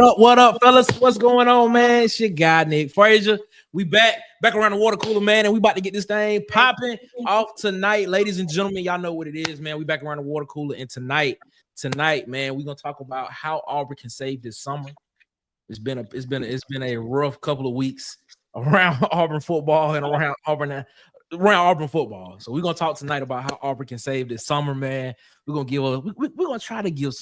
What up, fellas? What's going on, man? It's your guy, Nick Frazier. We back around the water cooler, man, and we about to get this thing popping off tonight. Ladies and gentlemen, y'all know what it is, man. We back around the water cooler, and tonight, man, we're gonna talk about how Auburn can save this summer. It's been a rough couple of weeks around Auburn football and around Auburn football. So we're gonna talk tonight about how Auburn can save this summer, man. We're gonna try to give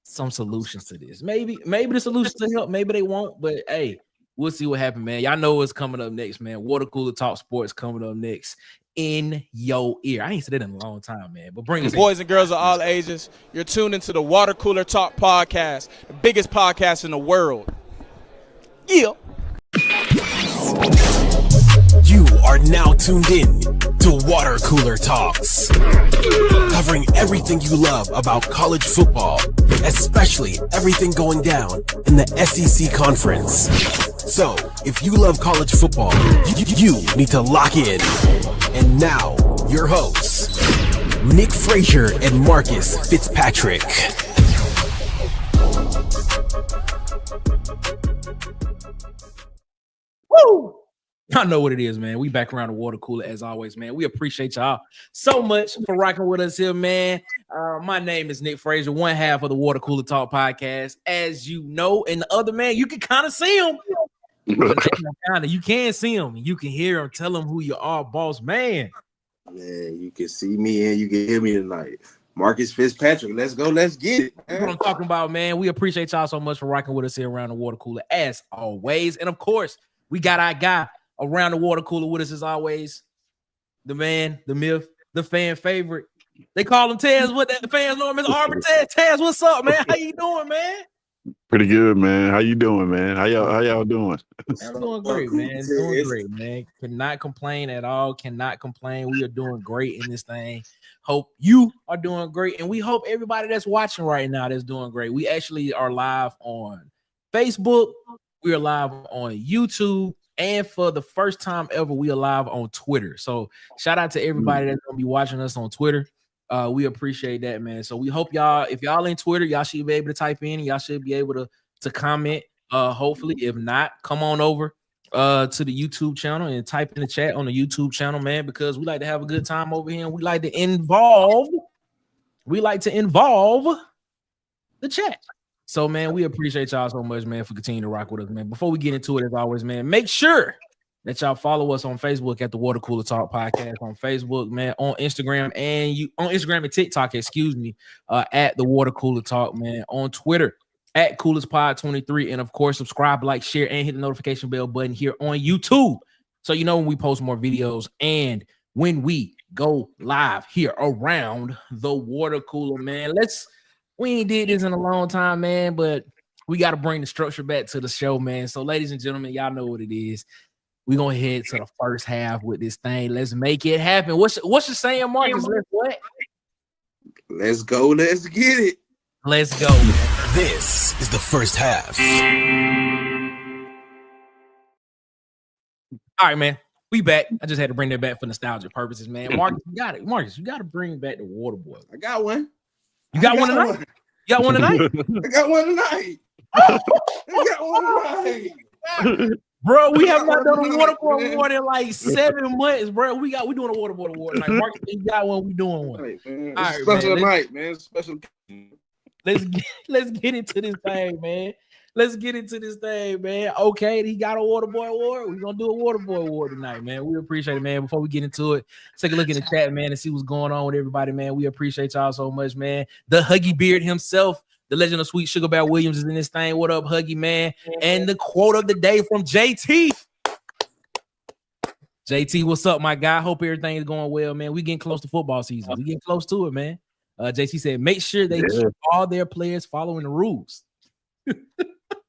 some solutions to this. Maybe the solutions to help, maybe they won't, but hey, we'll see what happens, man. Y'all know what's coming up next, man. Water Cooler Talk Sports coming up next in your ear. I ain't said that in a long time, man. But bring us boys and girls of all ages. You're tuned into the Water Cooler Talk podcast, the biggest podcast in the world. Yeah. You are now tuned in to Water Cooler Talks, covering everything you love about college football, especially everything going down in the SEC Conference. So, if you love college football, you need to lock in. And now, your hosts, Nick Frazier and Marcus Fitzpatrick. Woo! I know what it is, man. We back around the water cooler as always, man. We appreciate y'all so much for rocking with us here, man. My name is Nick Frazier, one half of the Water Cooler Talk podcast, as you know. And the other man, you can kind of see him. You can see him. You can hear him. Tell him who you are, boss man. Man, you can see me and you can hear me tonight. Marcus Fitzpatrick, let's go. Let's get it. That's what I'm talking about, man. We appreciate y'all so much for rocking with us here around the water cooler as always. And of course, we got our guy around the water cooler with us as always, the man, the myth, the fan favorite. They call him Taz. What the fans know him as Auburn Taz. Taz, what's up, man? How you doing, man? Pretty good, man. How you doing, man? How y'all doing? I'm doing great, man. Doing great, man. Cannot complain at all. Cannot complain. We are doing great in this thing. Hope you are doing great, and we hope everybody that's watching right now that's doing great. We actually are live on Facebook. We are live on YouTube. And for the first time ever, we are live on Twitter. So shout out to everybody that's gonna be watching us on Twitter. We appreciate that, man. So we hope y'all, if y'all in Twitter, y'all should be able to type in. Y'all should be able to comment. Hopefully, if not, come on over to the YouTube channel and type in the chat on the YouTube channel, man, because we like to have a good time over here and we like to involve the chat. So, man, we appreciate y'all so much, man, for continuing to rock with us, man. Before we get into it, as always, man, make sure that y'all follow us on Facebook at the Water Cooler Talk Podcast on Facebook, man, on Instagram and TikTok, at the Water Cooler Talk, man, on Twitter at CoolersPod23, and of course, subscribe, like, share, and hit the notification bell button here on YouTube, so you know when we post more videos and when we go live here around the water cooler, man. We ain't did this in a long time, man, but we got to bring the structure back to the show, man. So, ladies and gentlemen, y'all know what it is. We're going to head to the first half with this thing. Let's make it happen. What's your saying, Marcus? Let's go. Let's get it. Let's go. This is the first half. All right, man. We back. I just had to bring that back for nostalgic purposes, man. Marcus, you got it. Marcus, you got to bring back the water boy. I got one. You got one tonight? You got one tonight? I got one tonight. I got one tonight. Bro, we have not done a water boy award in like 7 months, bro. We doing a water boy award. Like Marcus, you got one, we doing one. Right, man. All right, special man. night, man. Special. Let's get into this thing, man. Let's get into this thing, man. Okay, he got a water boy award. We're gonna do a water boy award tonight, man. We appreciate it, man. Before we get into it, take a look in the chat, man, and see what's going on with everybody, man. We appreciate y'all so much, man. The Huggy Beard himself, the legend of Sweet Sugar Bear Williams, is in this thing. What up, Huggy, man? And the quote of the day from JT. JT, what's up, my guy? Hope everything is going well, man. We getting close to football season. We getting close to it, man. JT said, make sure they keep all their players following the rules.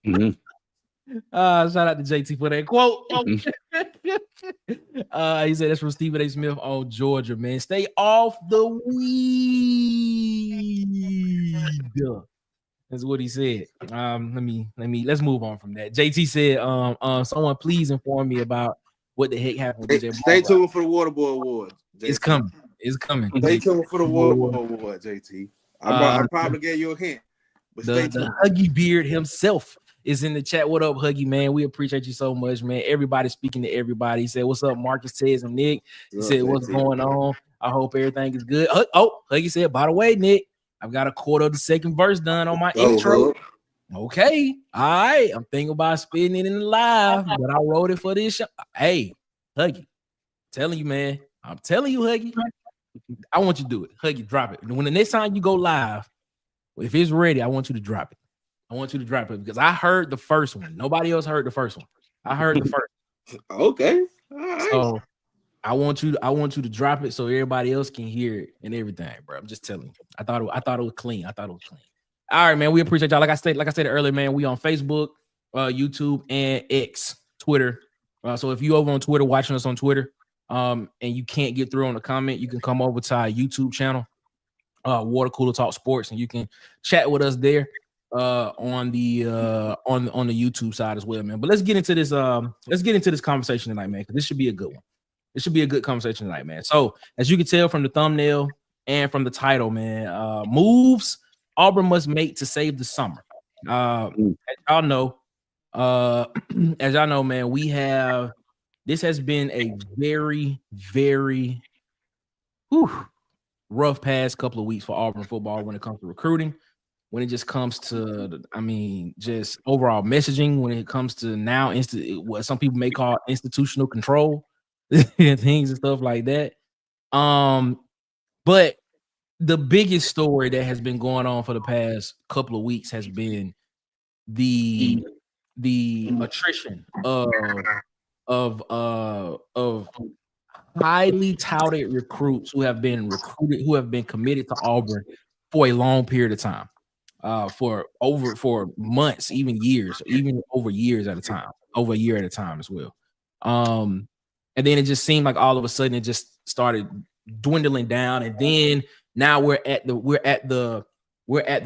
Mm-hmm. Shout out to JT for that quote. He said that's from Stephen A. Smith on Georgia, man. Stay off the weed. That's what he said. Let's move on from that. JT said, someone please inform me about what the heck happened with Stay tuned for the Water Boy Award. JT. It's coming. Stay tuned for the Water Boy Award, JT. I probably gave you a hint. The Huggy Beard himself is in the chat. What up, Huggy, man? We appreciate you so much, man. Everybody speaking to everybody. He said, what's up, Marcus, Tez, and Nick? He said, what's going on? I hope everything is good. Oh, Huggy said, by the way, Nick, I've got a quarter of the second verse done on my intro. Okay. All right. I'm thinking about spitting it in the live, but I wrote it for this show. Hey, Huggy, telling you, man. I'm telling you, Huggy. I want you to do it. Huggy, drop it. And when the next time you go live, if it's ready, I want you to drop it. I want you to drop it because I heard the first one. Nobody else heard the first one. I heard the first. Okay. All right. So I want you to drop it so everybody else can hear it and everything, bro. I'm just telling you. I thought it was clean. All right, man. We appreciate y'all. Like I said earlier, man. We on Facebook, YouTube, and X, Twitter. So if you over on Twitter, watching us on Twitter, and you can't get through on the comment, you can come over to our YouTube channel, Water Cooler Talk Sports, and you can chat with us there on the YouTube side as well, man. But let's get into this conversation tonight, man, because this should be a good one. This should be a good conversation tonight, man. So as you can tell from the thumbnail and from the title, man, moves Auburn must make to save the summer. As y'all know, man, this has been a very, very rough past couple of weeks for Auburn football when it comes to recruiting, when it just comes to, just overall messaging, when it comes to now what some people may call institutional control and things and stuff like that. But the biggest story that has been going on for the past couple of weeks has been the attrition of highly touted recruits who have been committed to Auburn for a long period of time, for months, even years, even over years at a time, over a year at a time as well. And then it just seemed like all of a sudden it just started dwindling down, and then now we're at the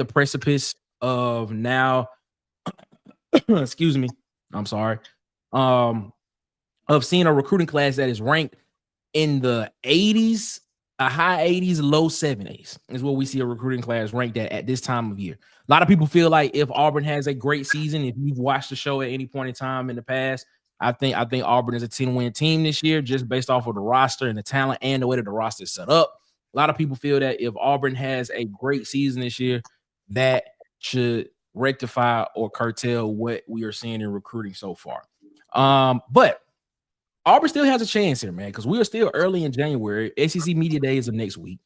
precipice of now. Excuse me, I'm sorry. Of seeing a recruiting class that is ranked in the 80s, a high 80s, low 70s is what we see a recruiting class ranked at this time of year. A lot of people feel like if Auburn has a great season, if you've watched the show at any point in time in the past, I think Auburn is a 10-win team this year, just based off of the roster and the talent and the way that the roster is set up. A lot of people feel that if Auburn has a great season this year, that should rectify or curtail what we are seeing in recruiting so far. But Auburn still has a chance here, man, because we are still early in January. SEC Media Day is the next week.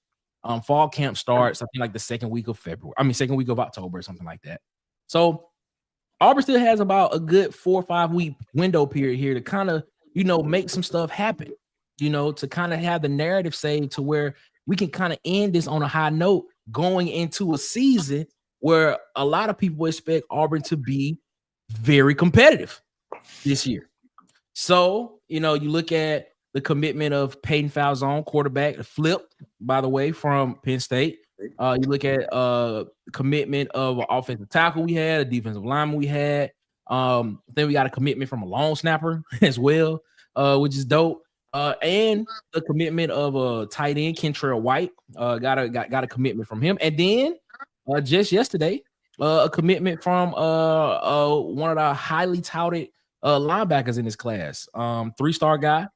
Fall camp starts, I think, like the second week of October or something like that. So Auburn still has about a good 4 or 5 week window period here to kind of, make some stuff happen, to kind of have the narrative saved to where we can kind of end this on a high note going into a season where a lot of people expect Auburn to be very competitive this year. So, you look at the commitment of Peyton Falzone, quarterback, flipped, by the way, from Penn State. You look at commitment of an offensive tackle we had, a defensive lineman we had. Then we got a commitment from a long snapper as well, which is dope. And the commitment of a tight end, Kentrell White, got a commitment from him. And then just yesterday, a commitment from one of the highly touted linebackers in this class, 3-star guy.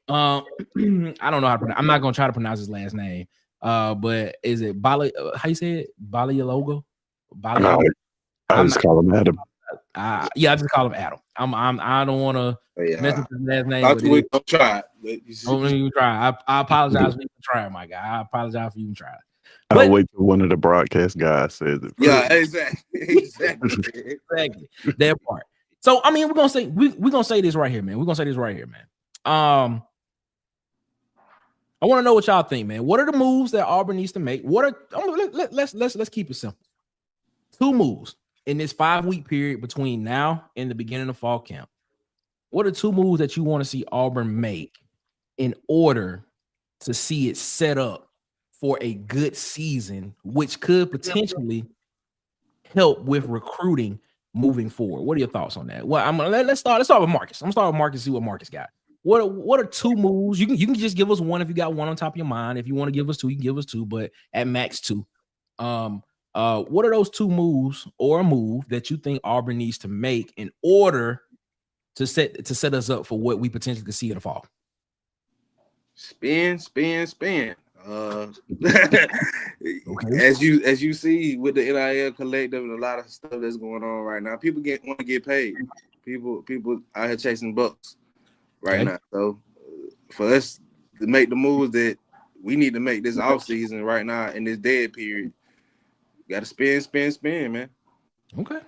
I don't know how to pronounce. I'm not gonna try to pronounce his last name. But is it Bali? How you say it? Balialogo? No, I just call him Adam. I just call him Adam. I don't want to mess with his last name. Don't try it. Don't even try. I apologize for even trying, my guy. I apologize for even trying. I'll wait till one of the broadcast guys says it. Yeah, exactly. That part. So we're gonna say this right here, man. I want to know what y'all think, man. What are the moves that Auburn needs to make? Let's keep it simple. 2 moves in this 5-week period between now and the beginning of fall camp. What are 2 moves that you want to see Auburn make in order to see it set up for a good season, which could potentially help with recruiting moving forward? What are your thoughts on that? Well, let's start with Marcus. I'm gonna start with Marcus, see what Marcus got. What are 2 moves? You can just give us one if you got one on top of your mind. If you want to give us 2, you can give us 2, but at max 2. What are those two moves or a move that you think Auburn needs to make in order to set us up for what we potentially could see in the fall? Spin. Okay. As you see with the NIL collective and a lot of stuff that's going on right now, people want to get paid. People out here chasing bucks right now. So for us to make the moves that we need to make this off season right now in this dead period, got to spin, man. Okay.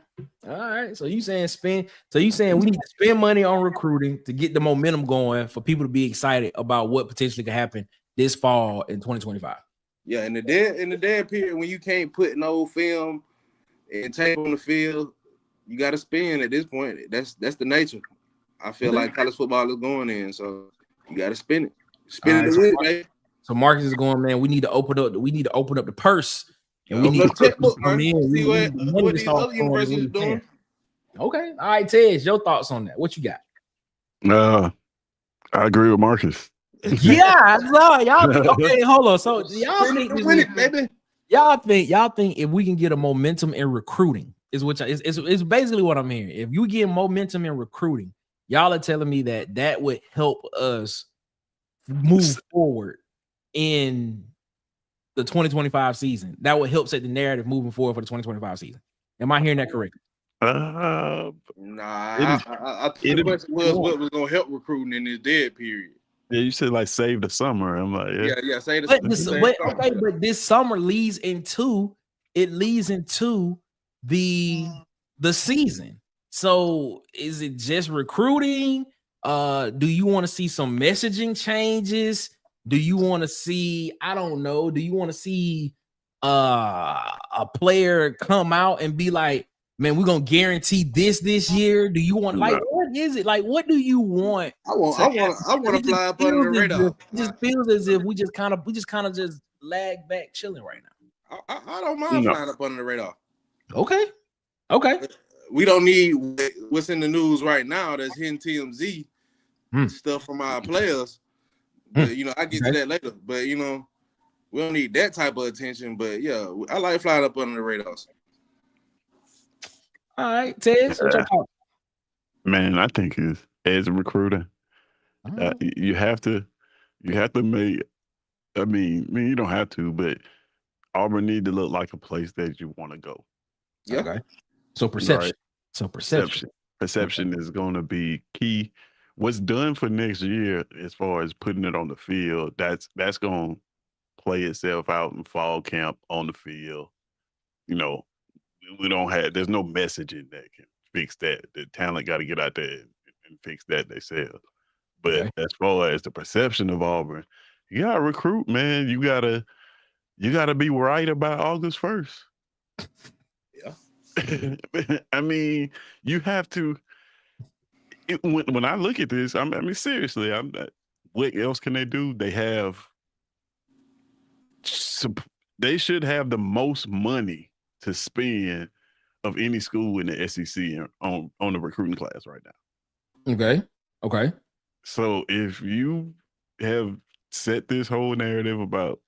All right. So you saying spend? So you saying we need to spend money on recruiting to get the momentum going for people to be excited about what potentially could happen this fall in 2025? Yeah, in the dead period when you can't put no film and tape on the field, you got to spin at this point. That's the nature. I feel like college football is going in, so you got to spin it. Spin it, man. So Marcus is going, man. We need to open up the purse. And we need to checkbook, man. See what these other universities are doing. Okay. All right, Tej, your thoughts on that? What you got? I agree with Marcus. Yeah, I saw y'all think, okay, hold on. So y'all think if we can get a momentum in recruiting is basically what I'm hearing. If you get momentum in recruiting, y'all are telling me that would help us move forward in the 2025 season. That would help set the narrative moving forward for the 2025 season. Am I hearing that correctly? Nah, I think the question was what was going to help recruiting in this dead period. Yeah, you said like save the summer. I'm like, yeah, save the summer. But this summer leads into the season. So is it just recruiting? Do you want to see some messaging changes? Do you want to see, I don't know, do you want to see a player come out and be like, man, we're gonna guarantee this year? Do you want like what is it? Like, what do you want? I want to fly up under the radar. It just feels as if we just kind of just lag back chilling right now. I don't mind flying up under the radar. Okay. We don't need what's in the news right now that's hitting TMZ stuff from our players. But, I get to that later. But, we don't need that type of attention. But, yeah, I like flying up under the radars. All right, Ted. Man, I think as a recruiter, you have to make. I mean, you don't have to, but Auburn need to look like a place that you want to go. Yeah. Okay. So perception. Right. Perception is going to be key. What's done for next year, as far as putting it on the field, that's going to play itself out in fall camp on the field. There's no messaging that can fix that. The talent got to get out there and fix that themselves. But as far as the perception of Auburn, you got to recruit, man. You gotta be right about August 1st. Yeah. I mean, you have to. When I look at this, I mean, seriously, what else can they do? They should have the most money to spend of any school in the SEC on the recruiting class right now. Okay. So if you have set this whole narrative about,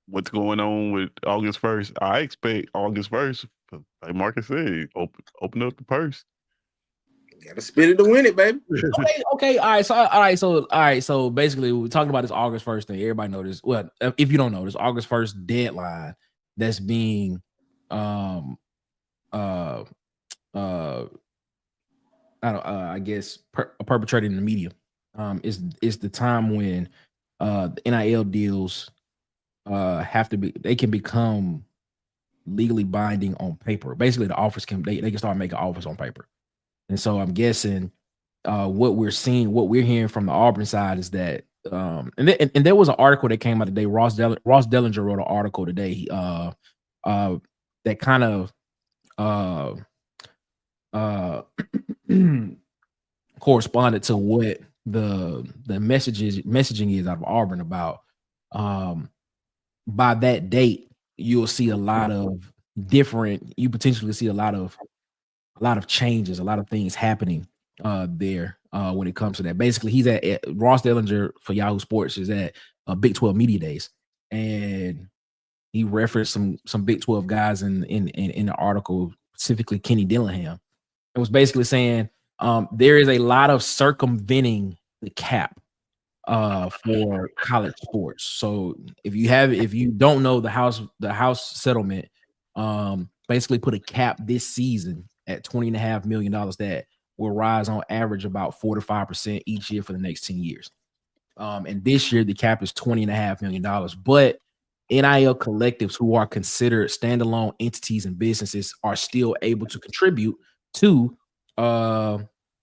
what's going on with August 1st, I expect August 1st, like Marcus said, open up the purse. Gotta spin it to win it, baby. Okay. All right. So basically, we're talking about this August 1st thing. Everybody know this. Well, if you don't know, this August 1st deadline that's being I guess perpetrated in the media is the time when the NIL deals they can become legally binding on paper. Basically, the offers they can start making offers on paper. And so I'm guessing what we're hearing from the Auburn side is that and there was an article that came out today. Ross Dellinger wrote an article today that kind of corresponded to what the messaging is out of Auburn about by that date you'll see a lot of you potentially see a lot of changes, a lot of things happening there when it comes to that. Basically, he's at Ross Dellinger for Yahoo Sports is at Big 12 Media Days, and he referenced some Big 12 guys in the article, specifically Kenny Dillingham. It was basically saying there is a lot of circumventing the cap for college sports. So if you don't know, the House settlement basically put a cap this season at $20.5 million that will rise on average about 4 to 5% each year for the next 10 years. And this year the cap is $20.5 million. But NIL collectives who are considered standalone entities and businesses are still able to contribute to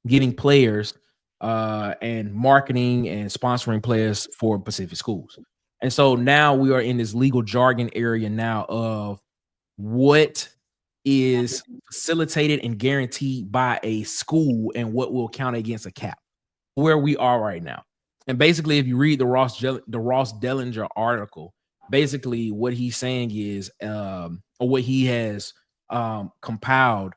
getting players and marketing and sponsoring players for Pacific schools. And so now we are in this legal jargon area now of what is facilitated and guaranteed by a school and what will count against a cap, where we are right now. And basically, if you read the Ross Dellinger article, basically what he's saying is, or what he has compiled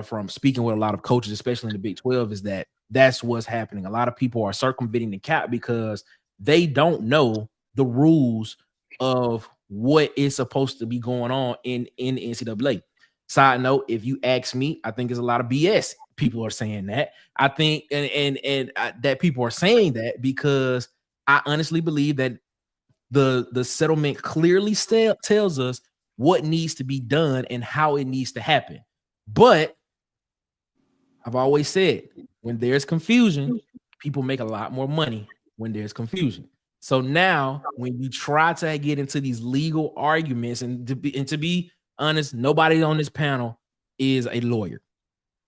from speaking with a lot of coaches, especially in the Big 12, is that that's what's happening. A lot of people are circumventing the cap because they don't know the rules of what is supposed to be going on in the NCAA. Side note, if you ask me, I think there's a lot of BS. People are saying that. I think and that people are saying that because I honestly believe that the settlement clearly tells us what needs to be done and how it needs to happen. But I've always said, when there's confusion, people make a lot more money when there's confusion. So now when you try to get into these legal arguments, and to be honest, nobody on this panel is a lawyer.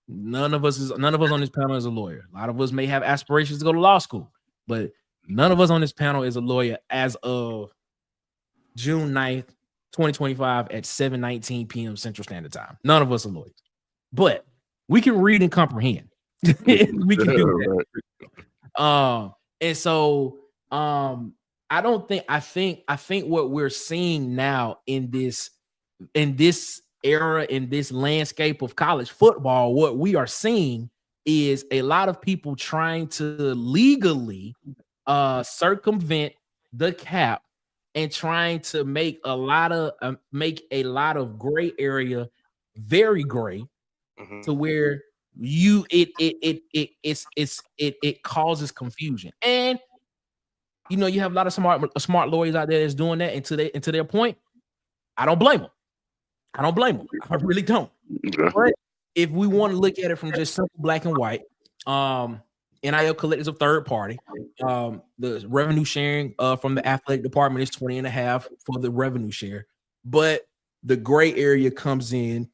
None of us on this panel is a lawyer. A lot of us may have aspirations to go to law school, but none of us on this panel is a lawyer as of June 9th, 2025 at 7:19 p.m. Central Standard Time. None of us are lawyers, but we can read and comprehend. We can do that. And so I think what we're seeing now in this era, in this landscape of college football, what we are seeing is a lot of people trying to legally circumvent the cap and trying to make a lot of gray area very gray, to where it causes confusion. And you have a lot of smart lawyers out there that's doing that, and to their point, I don't blame them. I really don't. Yeah. But if we want to look at it from just simple black and white, NIL collectives of third party, the revenue sharing from the athletic department is 20.5 for the revenue share. But the gray area comes in,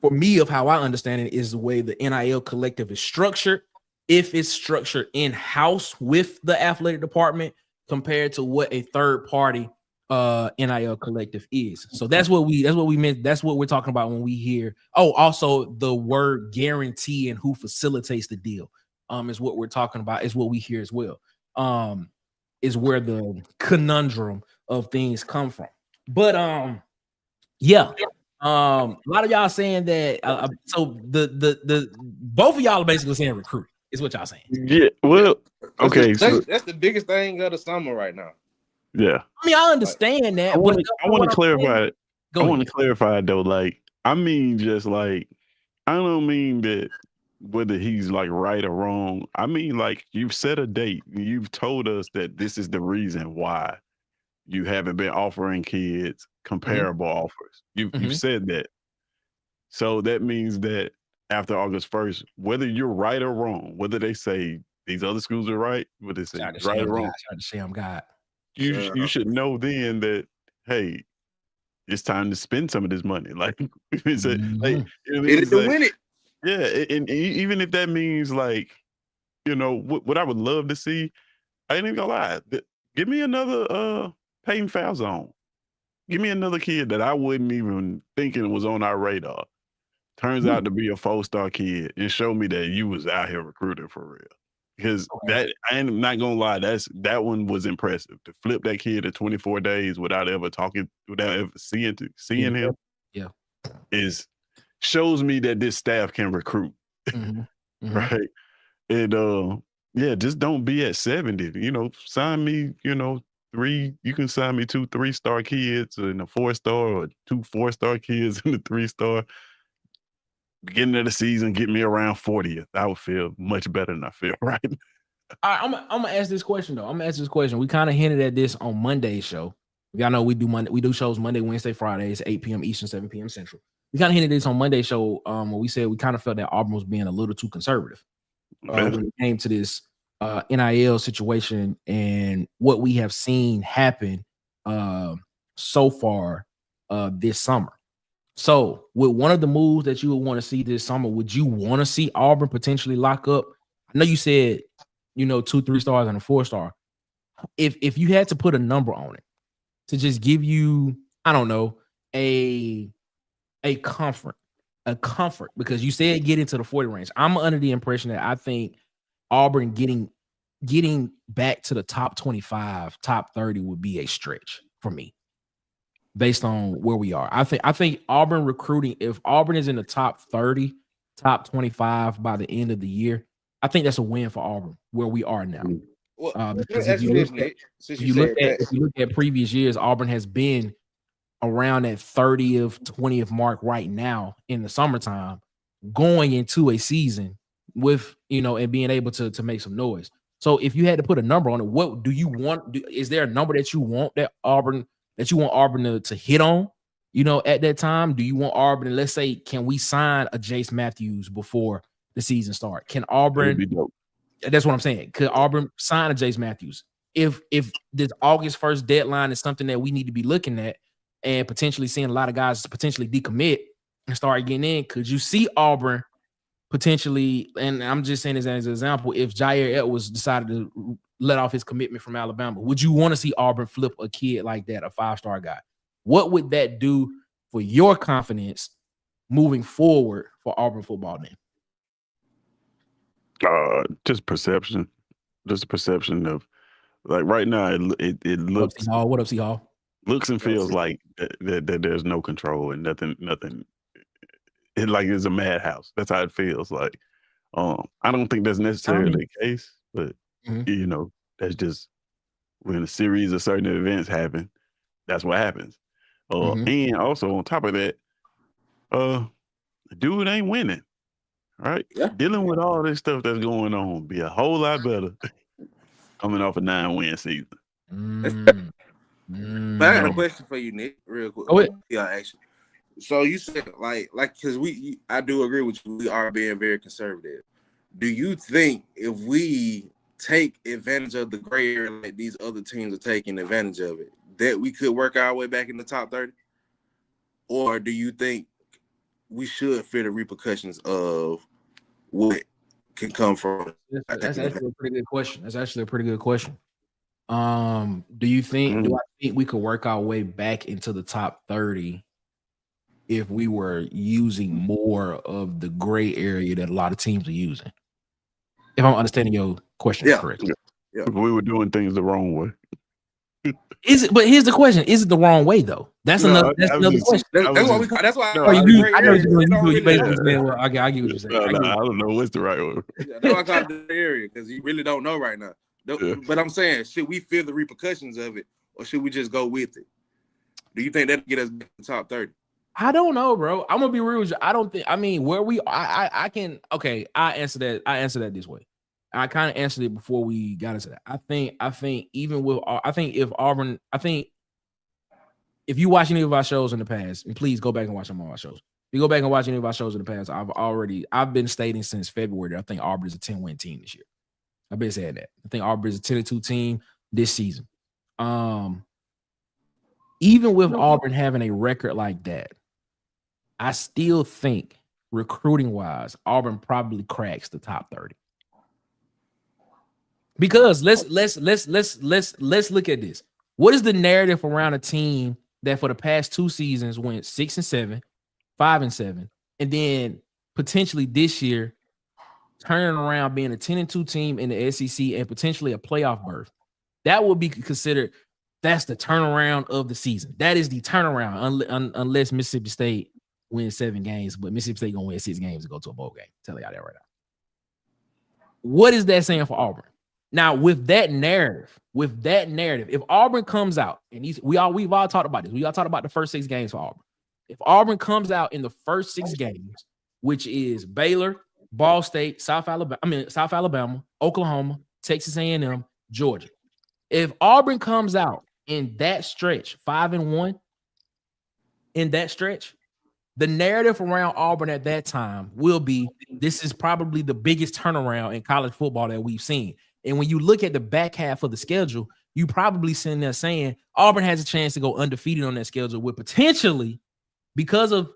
for me, of how I understand it, is the way the NIL collective is structured. If it's structured in-house with the athletic department compared to what a third party NIL collective is. So that's what we meant. That's what we're talking about when we hear, also the word guarantee and who facilitates the deal is what we're talking about, is what we hear as well. Is where the conundrum of things come from. But yeah. A lot of y'all saying that so the both of y'all are basically saying recruit is what y'all saying. Yeah, well, okay, that's the biggest thing of the summer right now. Yeah, I mean, I understand that. I want to clarify it. I want to clarify though. Like, I mean, just like, I don't mean that whether he's like right or wrong. I mean, like, you've set a date. You've told us that this is the reason why you haven't been offering kids comparable offers. You've said that. So that means that after August 1st, whether you're right or wrong, whether they say these other schools are right, whether they say right or wrong, you should know then that, hey, it's time to spend some of this money. Like, it's like, it's like, win it. Yeah, and even if that means, like, what I would love to see, I ain't even gonna lie, give me another Peyton Falzone. Give me another kid that I wasn't even thinking was on our radar. Turns out to be a 4-star kid, and show me that you was out here recruiting for real. Because that, I ain't not gonna lie, that one was impressive. To flip that kid in 24 days without ever seeing him, shows me that this staff can recruit. Right. And just don't be at 70. Sign me, You can sign me 2 3-star kids and a 4-star, or 2 4-star kids and a 3-star. Beginning of the season, get me around 40th. I would feel much better than I feel right now. I'm gonna ask this question though. I'm gonna ask this question. We kind of hinted at this on Monday's show. Y'all know we do shows Monday, Wednesday, Fridays, 8 p.m. Eastern, 7 p.m. Central. We kind of hinted this on Monday's show. Where we said we kind of felt that Auburn was being a little too conservative when it came to this NIL situation and what we have seen happen so far this summer. So, with one of the moves that you would want to see this summer, would you want to see Auburn potentially lock up? I know you said, 2 3-stars and a 4-star. If you had to put a number on it to just give you, I don't know, a comfort, because you said get into the 40 range. I'm under the impression that I think Auburn getting back to the top 25, top 30 would be a stretch for me, based on where we are. I think Auburn recruiting, if Auburn is in the top 30, top 25 by the end of the year, I think that's a win for Auburn where we are now. Well, because if you look at previous years, Auburn has been around that 30th, 20th mark right now in the summertime, going into a season with, and being able to make some noise. So if you had to put a number on it, what do you want? Is there a number that you want Auburn to hit on, at that time? Do you want Auburn, let's say, can we sign a Jace Matthews before the season starts? Can Auburn, that's what I'm saying. Could Auburn sign a Jace Matthews? If this August 1st deadline is something that we need to be looking at and potentially seeing a lot of guys potentially decommit and start getting in, could you see Auburn potentially, and I'm just saying this as an example, if Jair Edwards decided to let off his commitment from Alabama, would you want to see Auburn flip a kid like that, a 5-star guy? What would that do for your confidence moving forward for Auburn football then? Just perception. Just perception of, like, right now it looks. What up, C Hall? Looks and feels like that there's no control and nothing. It's a madhouse. That's how it feels like. I don't think that's necessarily the case, but that's just when a series of certain events happen, that's what happens. And also on top of that, dude ain't winning, right? Yeah. Dealing with all this stuff that's going on be a whole lot better coming off a 9-win season. But I got a question for you, Nick, real quick. Go ahead. Yeah, actually. So you said like because I do agree with you. We are being very conservative. Do you think if we take advantage of the gray area like these other teams are taking advantage of it, that we could work our way back in the top 30? Or do you think we should fear the repercussions of what can come from? That's actually a pretty good question. Do I think we could work our way back into the top 30 if we were using more of the gray area that a lot of teams are using? If I'm understanding your question correctly. Yeah. If we were doing things the wrong way. Is it? But here's the question: is it the wrong way though? That's another question. That's why we call. That's why. I know you basically saying. Well, I get what you're saying. I don't know what's the right one. That's why I call it the area, because you really don't know right now. But I'm saying, should we feel the repercussions of it, or should we just go with it? Do you think that'll get us back to the top 30? I don't know, bro. I'm gonna be real with you. I don't think. I mean, where we, I can. Okay, I answer that this way. I kind of answered it before we got into that. I think even with, if Auburn, if you watch any of our shows in the past, and please go back and watch some of our shows. If you go back and watch any of our shows in the past, I've been stating since February that I think Auburn is a 10-win team this year. I've been saying that. I think Auburn is a 10-2 team this season. Even with Auburn having a record like that, I still think recruiting wise, Auburn probably cracks the top 30. Because let's look at this. What is the narrative around a team that for the past 2 seasons went 6-7, 5-7, and then potentially this year turning around being a 10-2 team in the SEC and potentially a playoff berth? That would be considered, that's the turnaround of the season. That is the turnaround, unless Mississippi State wins 7 games, but Mississippi State gonna win 6 games to go to a bowl game. Tell y'all that right now. What is that saying for Auburn? Now, with that narrative, if Auburn comes out, and we've all talked about this. We all talked about the first 6 games for Auburn. If Auburn comes out in the first 6 games, which is Baylor, Ball State, South Alabama, Oklahoma, Texas A&M, Georgia. If Auburn comes out in that stretch, 5-1, in that stretch, the narrative around Auburn at that time will be, this is probably the biggest turnaround in college football that we've seen. And when you look at the back half of the schedule, you probably sitting there saying Auburn has a chance to go undefeated on that schedule with potentially, because of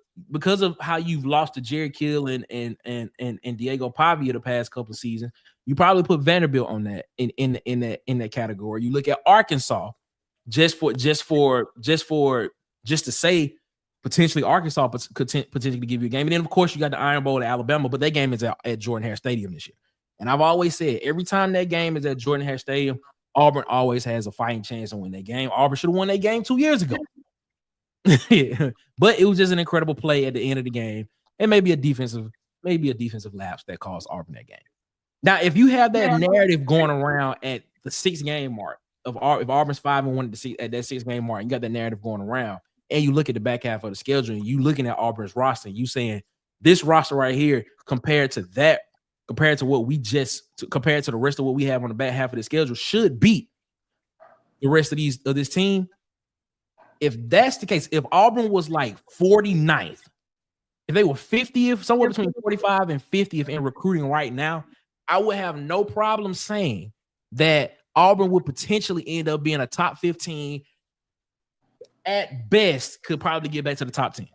how you've lost to Jerry Kill and Diego Pavia the past couple of seasons, you probably put Vanderbilt on that in that category. You look at Arkansas just to say potentially Arkansas could potentially give you a game. And then, of course, you got the Iron Bowl at Alabama, but that game is at Jordan-Hare Stadium this year. And I've always said, every time that game is at Jordan-Hare Stadium, Auburn always has a fighting chance to win that game. Auburn should have won that game 2 years ago. But it was just an incredible play at the end of the game, and maybe a defensive lapse that cost Auburn that game. Now, if you have that narrative going around at the 6-game mark if Auburn's 5-1 at that 6-game mark, you got that narrative going around, and you look at the back half of the schedule, and you looking at Auburn's roster, and you saying this roster right here compared to the rest of what we have on the back half of the schedule should beat the rest of this team. If that's the case, if Auburn was like 49th, if they were 50th, somewhere between 45 and 50th in recruiting right now, I would have no problem saying that Auburn would potentially end up being a top 15, at best, could probably get back to the top 10.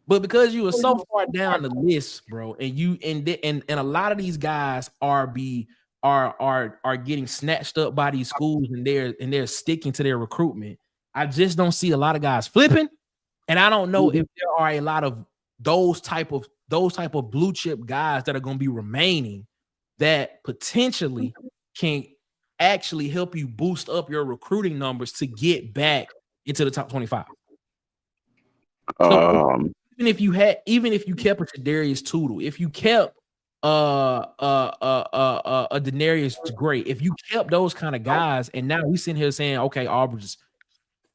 But because you were so far down the list, bro, and a lot of these guys are getting snatched up by these schools, and they're sticking to their recruitment. I just don't see a lot of guys flipping, and I don't know if there are a lot of those type of blue chip guys that are going to be remaining that potentially can actually help you boost up your recruiting numbers to get back into the top 25. So even if you kept a Darius Tootle, if you kept a Denarius Gray, if you kept those kind of guys, and now we sitting here saying, okay, Auburn's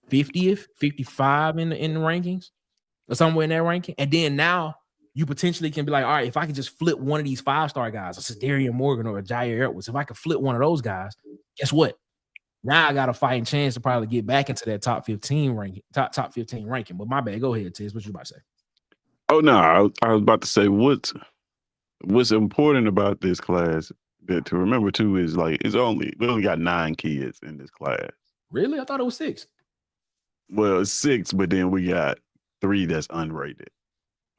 50th, 55 in the rankings, or somewhere in that ranking, and then now you potentially can be like, all right, if I could just flip one of these 5-star guys, a Cedarian Morgan or a Jair Edwards, if I could flip one of those guys, guess what? Now I got a fighting chance to probably get back into that top 15 ranking, top 15 ranking. But my bad, go ahead, Tiz. What you about to say? Oh no, I was about to say what's important about this class that to remember too is like we only got 9 kids in this class. Really? I thought it was 6. Well, it's 6, but then we got 3 that's unrated.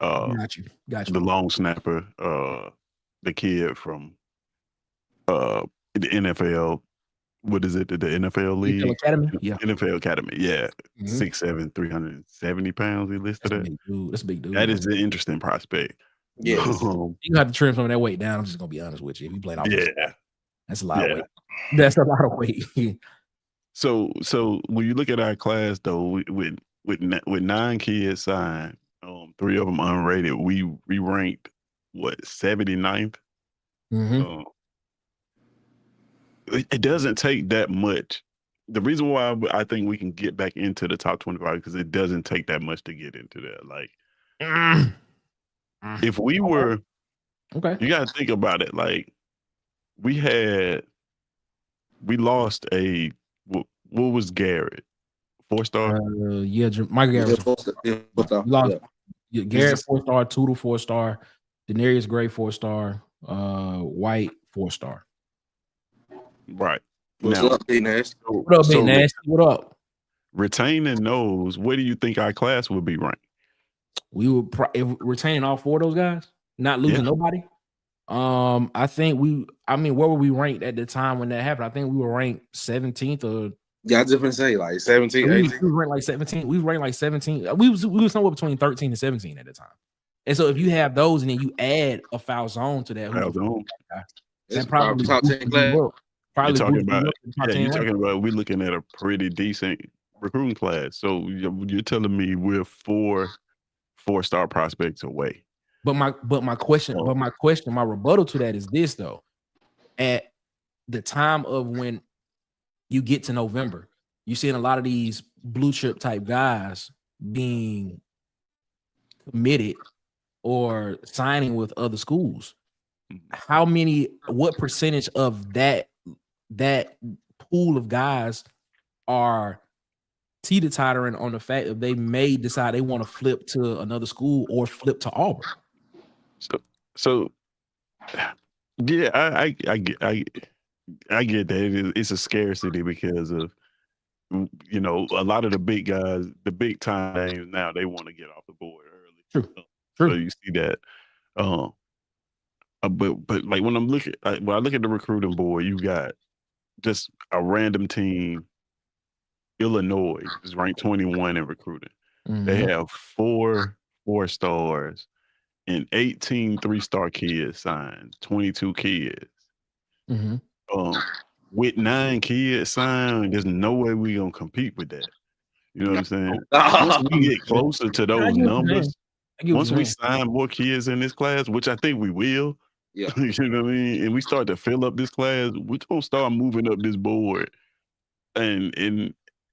Got you. The long snapper, the kid from the NFL. What is it? The NFL league? NFL Academy? Yeah. NFL Academy. Yeah. 6'7", 370 pounds. He listed it. That's a big dude. That is an interesting prospect. Yeah. You have to trim some of that weight down. I'm just gonna be honest with you. If you played off, that's a lot of weight. That's a lot of weight. So when you look at our class though, with 9 kids signed, 3 of them unrated, we ranked 79th. Mm-hmm. It doesn't take that much. The reason why I think we can get back into the top 25 because it doesn't take that much to get into that. Like, if we were, okay, you got to think about it. Like, we lost what was Garrett? 4-star? Yeah, Michael Garrett. Garrett 4-star, Tootle 4-star, Denarius Gray 4-star, White 4-star. Right. What's up, Big Nasty? What up, Big Nasty? What up? Retaining those, where do you think our class would be ranked? We would retaining all 4 of those guys, not losing nobody. I think where were we ranked at the time when that happened? I think we were ranked 17th or. Yeah, I just been saying like 17, 18. We ranked like 17. We ranked like 17. We was somewhere between 13 and 17 at the time. And so if you have those and then you add a foul zone to that, That probably top 10 class. You're talking about we're looking at a pretty decent recruiting class. So you're telling me we're 4-star prospects away. My rebuttal to that is this though. the time of when you get to November, you're seeing a lot of these blue chip type guys being committed or signing with other schools. What percentage of that pool of guys are teeter-tottering on the fact that they may decide they want to flip to another school or flip to Auburn? So yeah, I get that it's a scarcity because of, you know, a lot of the big guys, the big time names now, they want to get off the board early. True. So you see that. But like when I look at the recruiting board, you got just a random team. Illinois is ranked 21 in recruiting. Mm-hmm. They have 4 4-stars and 18 3-star kids signed, 22 kids. Mm-hmm. With 9 kids signed, there's no way we gonna compete with that. You know what I'm saying? Once we get closer to those numbers, once we sign more kids in this class, which I think we will, Yeah. you know what I mean, and we start to fill up this class, we're gonna start moving up this board, and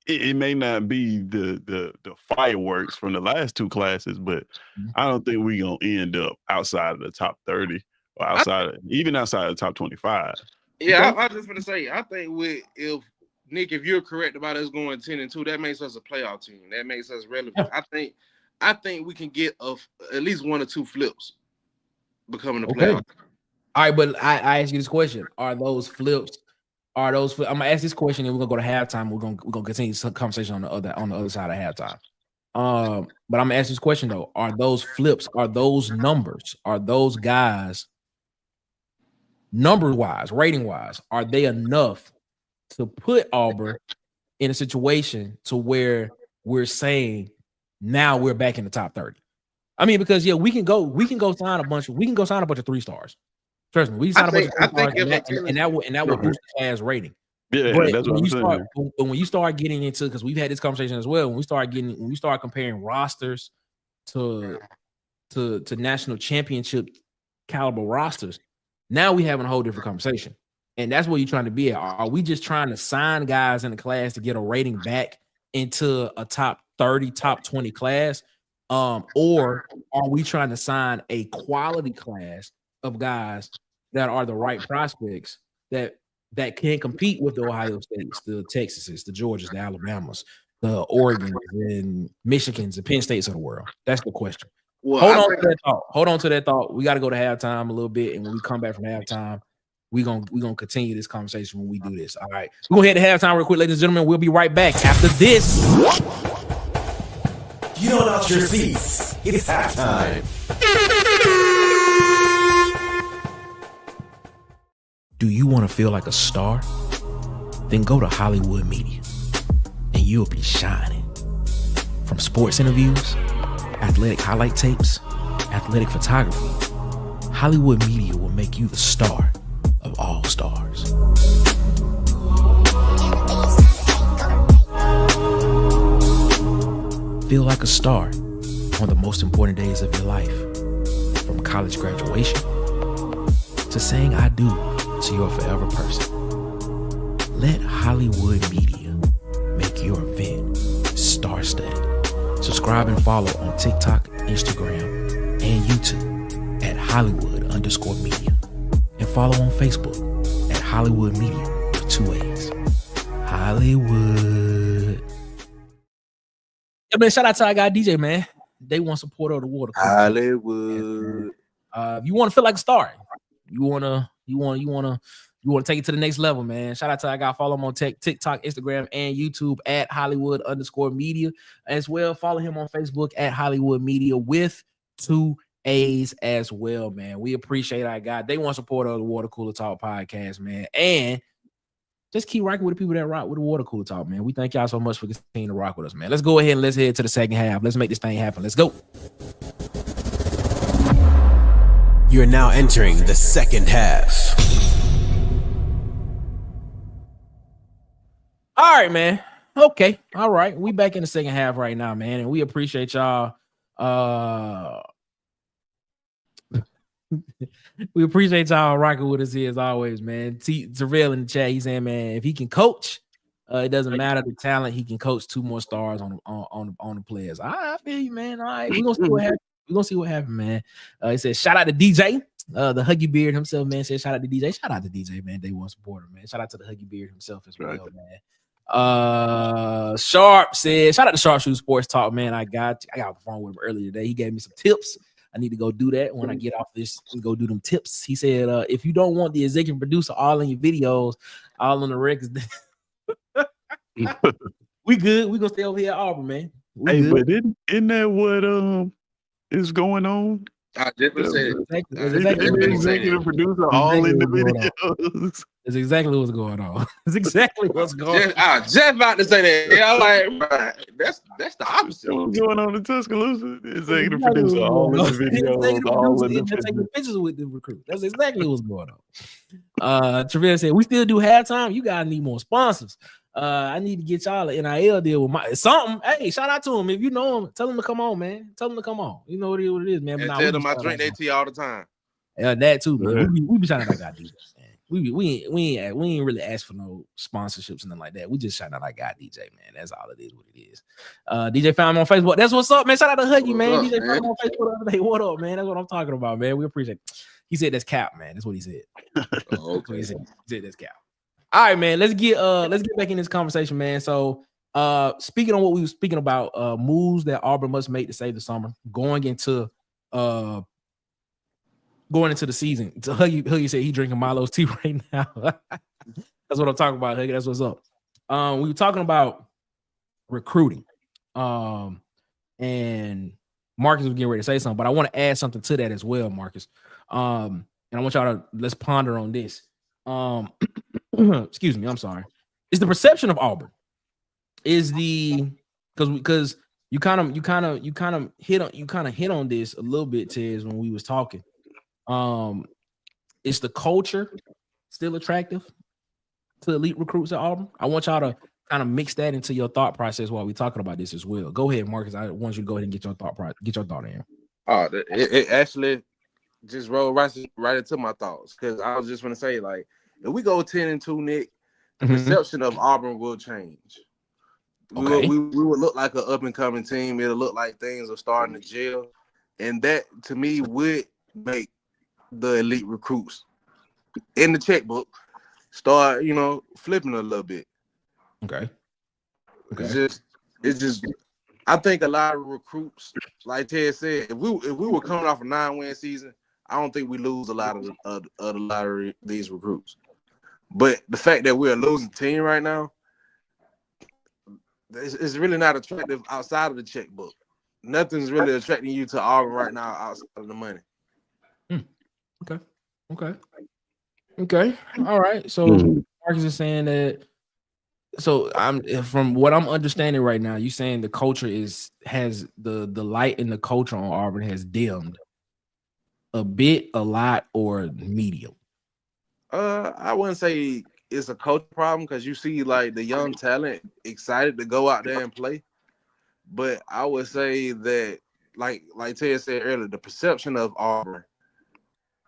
it may not be the fireworks from the last 2 classes, but I don't think we're gonna end up outside of the top 30 or even outside of the top 25. Yeah, I was just gonna say, I think if you're correct about us going 10-2, that makes us a playoff team. That makes us relevant. I think we can get at least 1 or 2 flips becoming a playoff. All right, but I ask you this question: Are those flips? I'm gonna ask this question, and we're gonna go to halftime. We're gonna continue some conversation on the other side of halftime. But I'm gonna ask this question though: Are those flips? Are those numbers? Are those guys, number wise, rating wise, are they enough to put Auburn in a situation to where we're saying now we're back in the top 30? I mean, because we can go sign a bunch of 3-stars. Trust me, we sign a bunch of 3-stars, and that will boost the class rating. Yeah, but that's what I'm saying. When you start getting into, because we've had this conversation as well, when we start comparing rosters to national championship caliber rosters, now we having a whole different conversation. And that's where you're trying to be at. Are we just trying to sign guys in the class to get a rating back into a top 30, top 20 class? Or are we trying to sign a quality class of guys that are the right prospects that can compete with the Ohio States, the Texases, the Georgias, the Alabamas, the Oregons, and Michigans, the Penn States of the world? That's the question. Well, Hold on to that thought. We got to go to halftime a little bit, and when we come back from halftime, we're gonna continue this conversation when we do this. All right. We're gonna head to halftime real quick, ladies and gentlemen. We'll be right back after this. Yawn out your seats. It's halftime. Do you want to feel like a star? Then go to Hollywood Media, and you'll be shining. From sports interviews, athletic highlight tapes, athletic photography, Hollywood Media will make you the star of all stars. Feel like a star on the most important days of your life, from college graduation to saying I do to your forever person. Let Hollywood Media make your event star-studded. Subscribe and follow on TikTok, Instagram, and YouTube at Hollywood_media. And follow on Facebook at Hollywood Media with 2 A's. Hollywood. Yeah, man, shout out to our guy DJ, man. They want support of the water. Hollywood. If you want to feel like a star, you wanna take it to the next level, man. Shout out to our guy. Follow him on TikTok, Instagram, and YouTube at Hollywood_media. As well, follow him on Facebook at Hollywood Media with 2 A's as well, man. We appreciate our guy. They want support of the Water Cooler Talk podcast, man. And just keep rocking with the people that rock with the Water Cooler Talk, man. We thank y'all so much for continuing to rock with us, man. Let's go ahead and let's head to the second half. Let's make this thing happen. Let's go. You're now entering the second half. All right, man. Okay. All right. We back in the second half right now, man. And we appreciate y'all We appreciate y'all rocking with us here as always, man. Terrell in the chat, he's saying, man, if he can coach, it doesn't matter the talent. He can coach 2 more stars on the players. I feel you, man. All right, we're gonna see what happens. We're gonna see what happens, man. He said, shout out to DJ, the Huggy Beard himself, man. Said, shout out to DJ. Shout out to DJ, man. Day one supporter, man. Shout out to the Huggy Beard himself as well, man. Sharp said, shout out to Sharpshooter Sports Talk, man. I got off the phone with him earlier today. He gave me some tips. I need to go do that when I get off this and go do them tips. He said, if you don't want the executive producer all in your videos, all on the records, we good. We gonna stay over here at Auburn, man. Hey, good. But isn't that what is going on? I just said the executive producer all in the videos. That's exactly what's going on. That's exactly what's going on. Jeff about to say that. Yeah, I'm like, bro, that's the opposite. What's going on in Tuscaloosa? The executive producer all in the videos, all in the taking pictures with the recruit. That's exactly what's going on. Trevor said, we still do halftime. You guys need more sponsors. I need to get y'all an NIL deal with my something. Hey, shout out to him. If you know him, tell him to come on, man. Tell him to come on. You know what it is, man. And tell them I drink that tea all the time. Yeah, that too, man. We be trying to like our DJ, man. We ain't really asked for no sponsorships and nothing like that. We just shout out like our DJ, man. That's all it is. What it is. DJ found me on Facebook. That's what's up, man. Shout out to Huggy, man. DJ found me on Facebook the other day. What up, man? That's what I'm talking about, man. We appreciate it. He said that's cap, man. That's what he said. Okay. He said that's cap. All right, man. Let's get back in this conversation, man. So speaking on what we were speaking about, moves that Auburn must make to save the summer, going into the season. So Huggy said he drinking Milo's tea right now. That's what I'm talking about, Huggy. That's what's up. We were talking about recruiting. And Marcus was getting ready to say something, but I want to add something to that as well, Marcus. And I want y'all to let's ponder on this. Excuse me, I'm sorry. Is the perception of Auburn is the because you kind of hit on this a little bit, Tez, when we was talking. Is the culture still attractive to elite recruits at Auburn? I want y'all to kind of mix that into your thought process while we're talking about this as well. Go ahead, Marcus. I want you to go ahead and get your thought in. It actually just rolled right into my thoughts, because I was just going to say, like, if we go 10-2, Nick, the perception of Auburn will change. Okay. We would look like an up-and-coming team. It'll look like things are starting to gel. And that, to me, would make the elite recruits in the checkbook start, flipping a little bit. Okay. It's just I think a lot of recruits, like Ted said, if we were coming off a 9-win season, I don't think we lose a lot of these recruits. But the fact that we're a losing team right now, it's really not attractive outside of the checkbook. Nothing's really attracting you to Auburn right now outside of the money. Okay. All right. So Marcus is saying that. So from what I'm understanding right now, you saying the culture has the light in the culture on Auburn has dimmed a bit, a lot, or medium. I wouldn't say it's a culture problem, because you see like the young talent excited to go out there and play. But I would say that, like Ted said earlier, the perception of Auburn,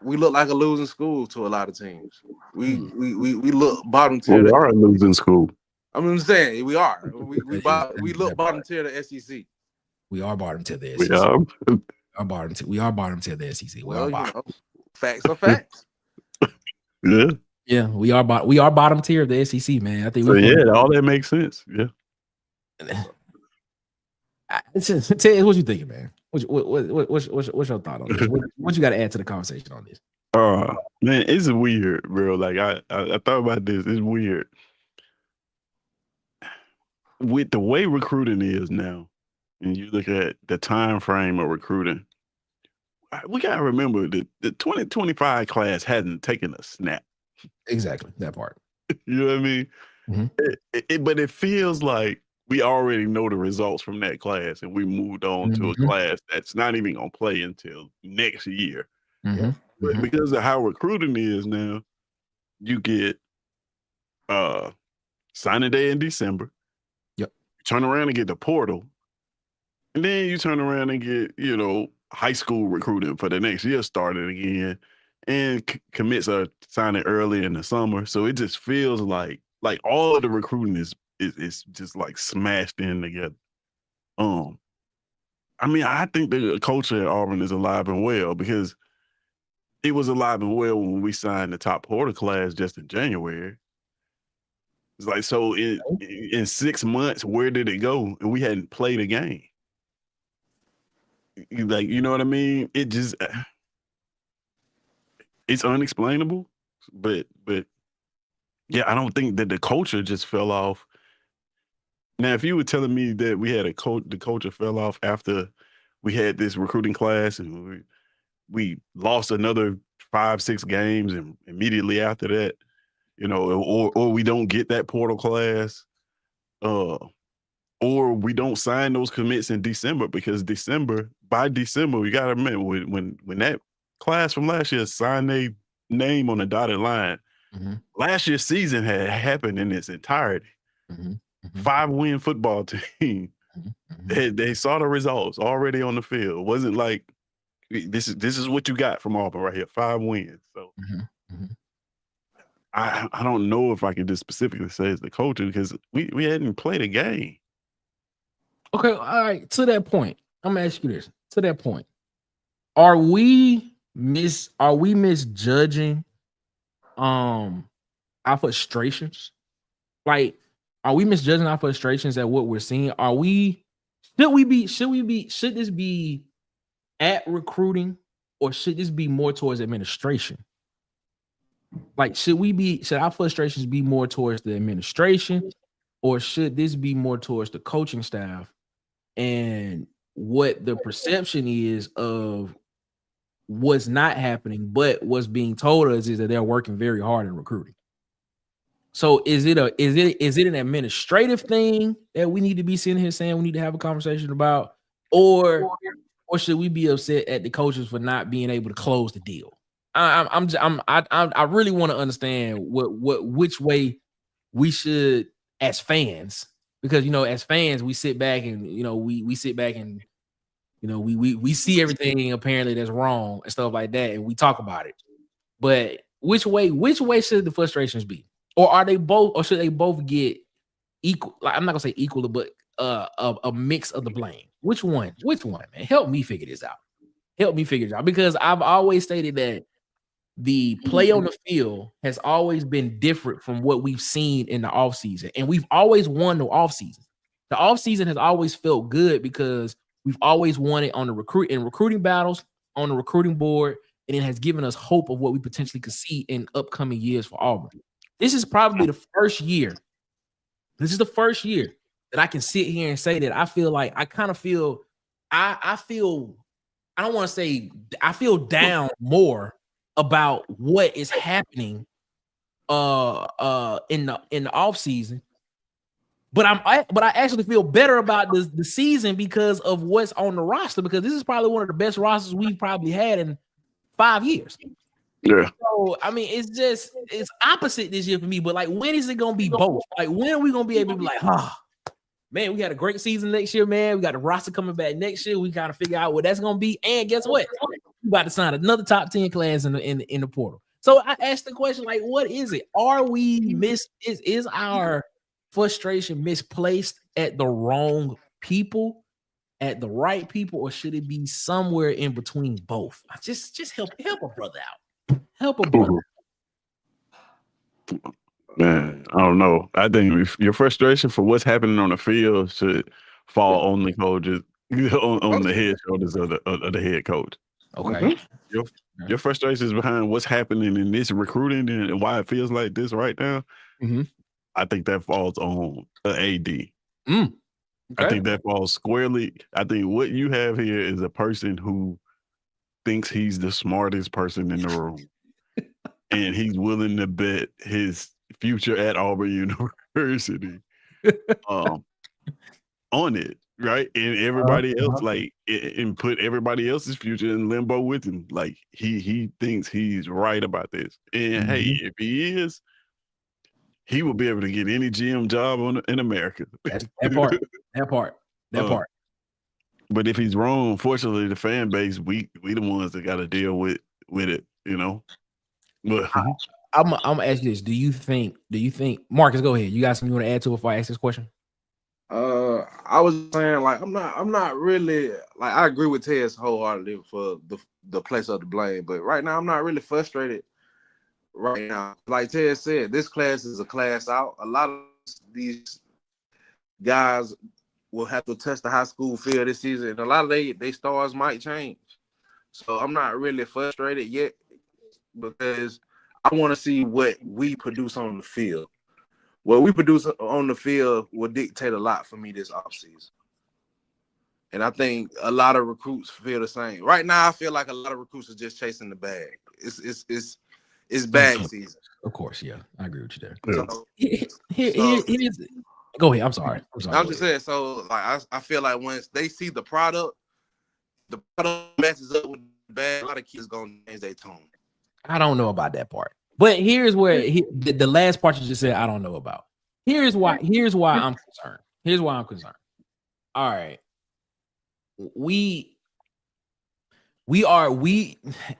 we look like a losing school to a lot of teams. We look bottom tier. We are a losing school. I'm saying we are. We look bottom tier to SEC. We are bottom tier the SEC. We are bottom tier the SEC. Facts are facts. Yeah, we are bottom tier of the SEC, man. I think. So all that makes sense. Yeah. Ted, what you thinking, man? What's your thought on this? What you got to add to the conversation on this? Man, it's weird, bro. Like I thought about this. It's weird with the way recruiting is now, and you look at the time frame of recruiting. We gotta remember that the 2025 class hasn't taken a snap. Exactly, that part. You know what I mean? Mm-hmm. But it feels like we already know the results from that class, and we moved on to a class that's not even gonna play until next year. But because of how recruiting is now, you get signing day in December. Yep. You turn around and get the portal, and then you turn around and get high school recruiting for the next year started again, and commits are signing early in the summer. So it just feels like all of the recruiting is just like smashed in together. I mean, I think the culture at Auburn is alive and well because it was alive and well when we signed the top porter class just in January. It's like, so in 6 months, where did it go? And we hadn't played a game. Like, you know what I mean? It just, it's unexplainable, but yeah, I don't think that the culture just fell off. Now, if you were telling me that we had the culture fell off after we had this recruiting class and we lost another 5-6 games and immediately after that, you know, or we don't get that portal class, or we don't sign those commits in December, because by December, we got to remember when that class from last year signed their name on the dotted line, last year's season had happened in its entirety. 5-win football team. They saw the results already on the field. It wasn't like this is what you got from Auburn right here, 5 wins. So I don't know if I can just specifically say it's the culture because we hadn't played a game. Okay, all right. To that point, I'm gonna ask you this. To that point, are we misjudging our frustrations? Like, are we misjudging our frustrations at what we're seeing? Should this be at recruiting, or should this be more towards administration? Like, should our frustrations be more towards the administration, or should this be more towards the coaching staff and what the perception is of what's not happening, but what's being told us is that they're working very hard in recruiting? So is it an administrative thing that we need to be sitting here saying we need to have a conversation about, or should we be upset at the coaches for not being able to close the deal? I really want to understand which way we should as fans, because as fans we sit back and we sit back and we see everything apparently that's wrong and stuff like that, and we talk about it. But which way should the frustrations be? Or are they both, or should they both get equal? Like, I'm not gonna say equal, but a mix of the blame. Which one, man? Help me figure this out. Because I've always stated that the play on the field has always been different from what we've seen in the offseason. And we've always won the offseason. The offseason has always felt good because we've always won it on the recruiting battles, on the recruiting board, and it has given us hope of what we potentially could see in upcoming years for Auburn. This is probably the first year. This is the first year that I can sit here and say that I feel like I feel down more about what is happening in the off season, but I actually feel better about the season because of what's on the roster, because this is probably one of the best rosters we've probably had in 5 years. Yeah. So I mean, it's opposite this year for me. But like, when is it gonna be both? Like, when are we gonna be able to be like, man, we had a great season next year, man. We got the roster coming back next year. We gotta figure out what that's gonna be. And guess what? We about to sign another top 10 class in the portal. So I asked the question, like, what is it? Are we is our frustration misplaced at the wrong people, at the right people, or should it be somewhere in between both? Just help a brother out. Help a brother. Man, I don't know. I think your frustration for what's happening on the field should fall on the coaches, on the head shoulders of the head coach. Okay. Your frustrations behind what's happening in this recruiting and why it feels like this right now, I think that falls on the AD. Okay. I think that falls squarely. I think what you have here is a person who thinks he's the smartest person in the room. And he's willing to bet his future at Auburn University on it, right? And everybody else, and put everybody else's future in limbo with him. Like, he thinks he's right about this. And hey, if he is, he will be able to get any GM job in America. That part. But if he's wrong, fortunately, the fan base, we the ones that got to deal with it, you know. But I'm gonna ask you this: Do you think, Marcus? Go ahead. You got something you want to add to it before I ask this question? I was saying, like, I'm not really, like, I agree with Tez wholeheartedly for the place of the blame, but right now I'm not really frustrated. Right now, like Ted said, this class is a class out. A lot of these guys will have to touch the high school field this season, and a lot of they stars might change. So I'm not really frustrated yet because I want to see what we produce on the field. What we produce on the field will dictate a lot for me this offseason. And I think a lot of recruits feel the same. Right now, I feel like a lot of recruits are just chasing the bag. It's bag season. Of course, yeah. I agree with you there. So, go ahead. I'm sorry. I'm just saying, so like I feel like once they see the product matches up with the bag, a lot of kids gonna change their tone. I don't know about that part. But here's where the last part you just said I don't know about. Here's why I'm concerned. All right. We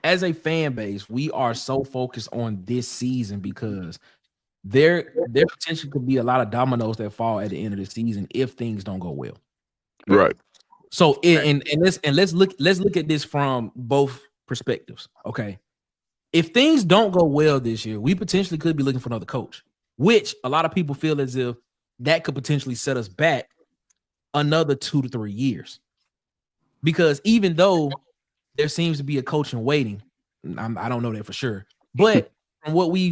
as a fan base, we are so focused on this season because there potentially could be a lot of dominoes that fall at the end of the season if things don't go well. right. So let's look at this from both perspectives. Okay. If things don't go well this year, we potentially could be looking for another coach, which a lot of people feel as if that could potentially set us back another 2 to 3 years. Because even though there seems to be a coach in waiting, I don't know that for sure, but from what we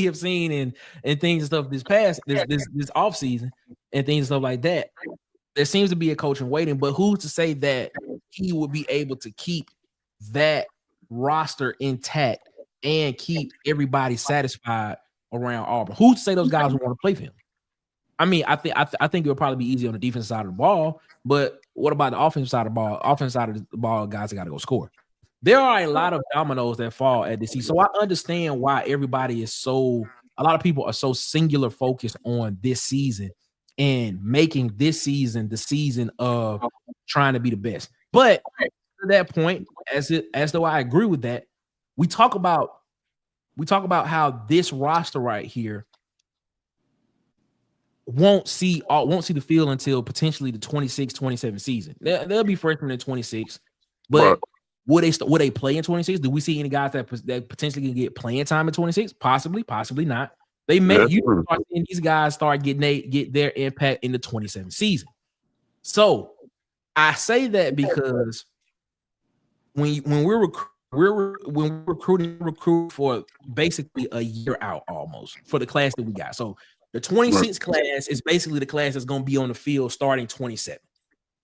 have seen and things and stuff this offseason and things and stuff like that, there seems to be a coach in waiting. But who's to say that he will be able to keep that roster intact and keep everybody satisfied around Auburn? Who's to say those guys will want to play for him? I mean, I think it'll probably be easy on the defense side of the ball, but what about the offensive side of the ball? Offensive side of the ball, guys that got to go score. There are a lot of dominoes that fall at the season. So I understand why a lot of people are so singular focused on this season and making this season the season of trying to be the best. But to that point, as though I agree with that, we talk about how this roster right here won't see the field until potentially the 26-27 season. They'll be freshmen in 26, but would they play in 26? Do we see any guys that potentially can get playing time in 26? Possibly not. They may start seeing these guys start get their impact in the 27 season. So I say that because when we're recruiting for basically a year out almost for the class that we got. So the 26 class is basically the class that's going to be on the field starting 27.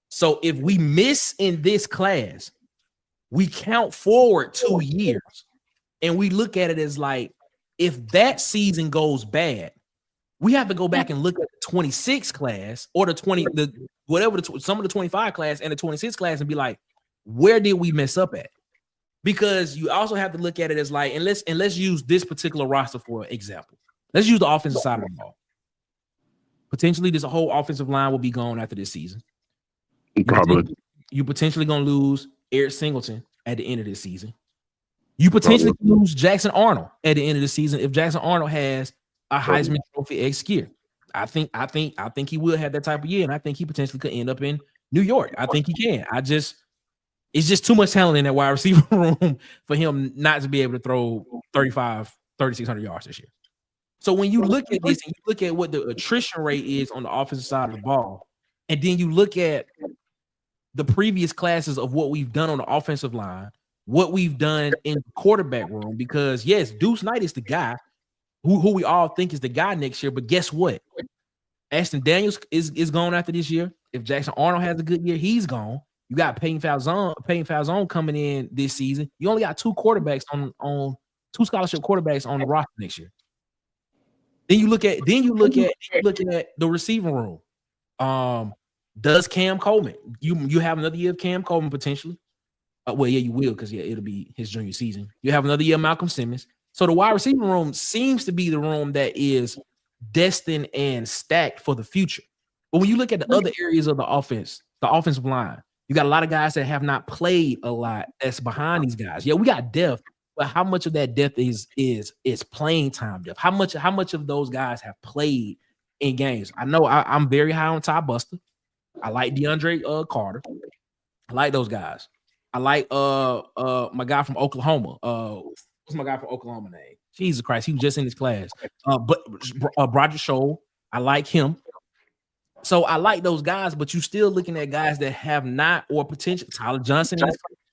So if we miss in this class, we count forward 2 years and we look at it as like, if that season goes bad, we have to go back and look at the 26 class or some of the 25 class and the 26 class and be like, where did we mess up at? Because you also have to look at it as like, and let's use this particular roster for example. Let's use the offensive side of the ball. Potentially, this whole offensive line will be gone after this season. Probably. You potentially going to lose Eric Singleton at the end of this season. You potentially lose Jackson Arnold at the end of the season if Jackson Arnold has a Heisman Trophy-esque year. I think he will have that type of year, and I think he potentially could end up in New York. I think he can. It's just too much talent in that wide receiver room for him not to be able to throw 3,600 yards this year. So when you look at this and you look at what the attrition rate is on the offensive side of the ball, and then you look at the previous classes of what we've done on the offensive line, what we've done in the quarterback room, because yes, Deuce Knight is the guy who we all think is the guy next year, but guess what? Ashton Daniels is gone after this year. If Jackson Arnold has a good year, he's gone. You got Peyton Falzone coming in this season. You only got two scholarship quarterbacks on the roster next year. Then you look at the receiving room. Does Cam Coleman? You have another year of Cam Coleman potentially. Well, yeah, you will because it'll be his junior season. You have another year of Malcolm Simmons. So the wide receiving room seems to be the room that is destined and stacked for the future. But when you look at the other areas of the offense, the offensive line. You got a lot of guys that have not played a lot that's behind these guys. Yeah, we got depth, but how much of that depth is playing time depth? How much of those guys have played in games? I know I'm very high on Ty Buster. I like DeAndre Carter. I like those guys. I like my guy from Oklahoma. What's my guy from Oklahoma name? Jesus Christ, he was just in his class. But Roger Scholl, I like him. So I like those guys, but you still looking at guys that have not or potential. Tyler Johnson,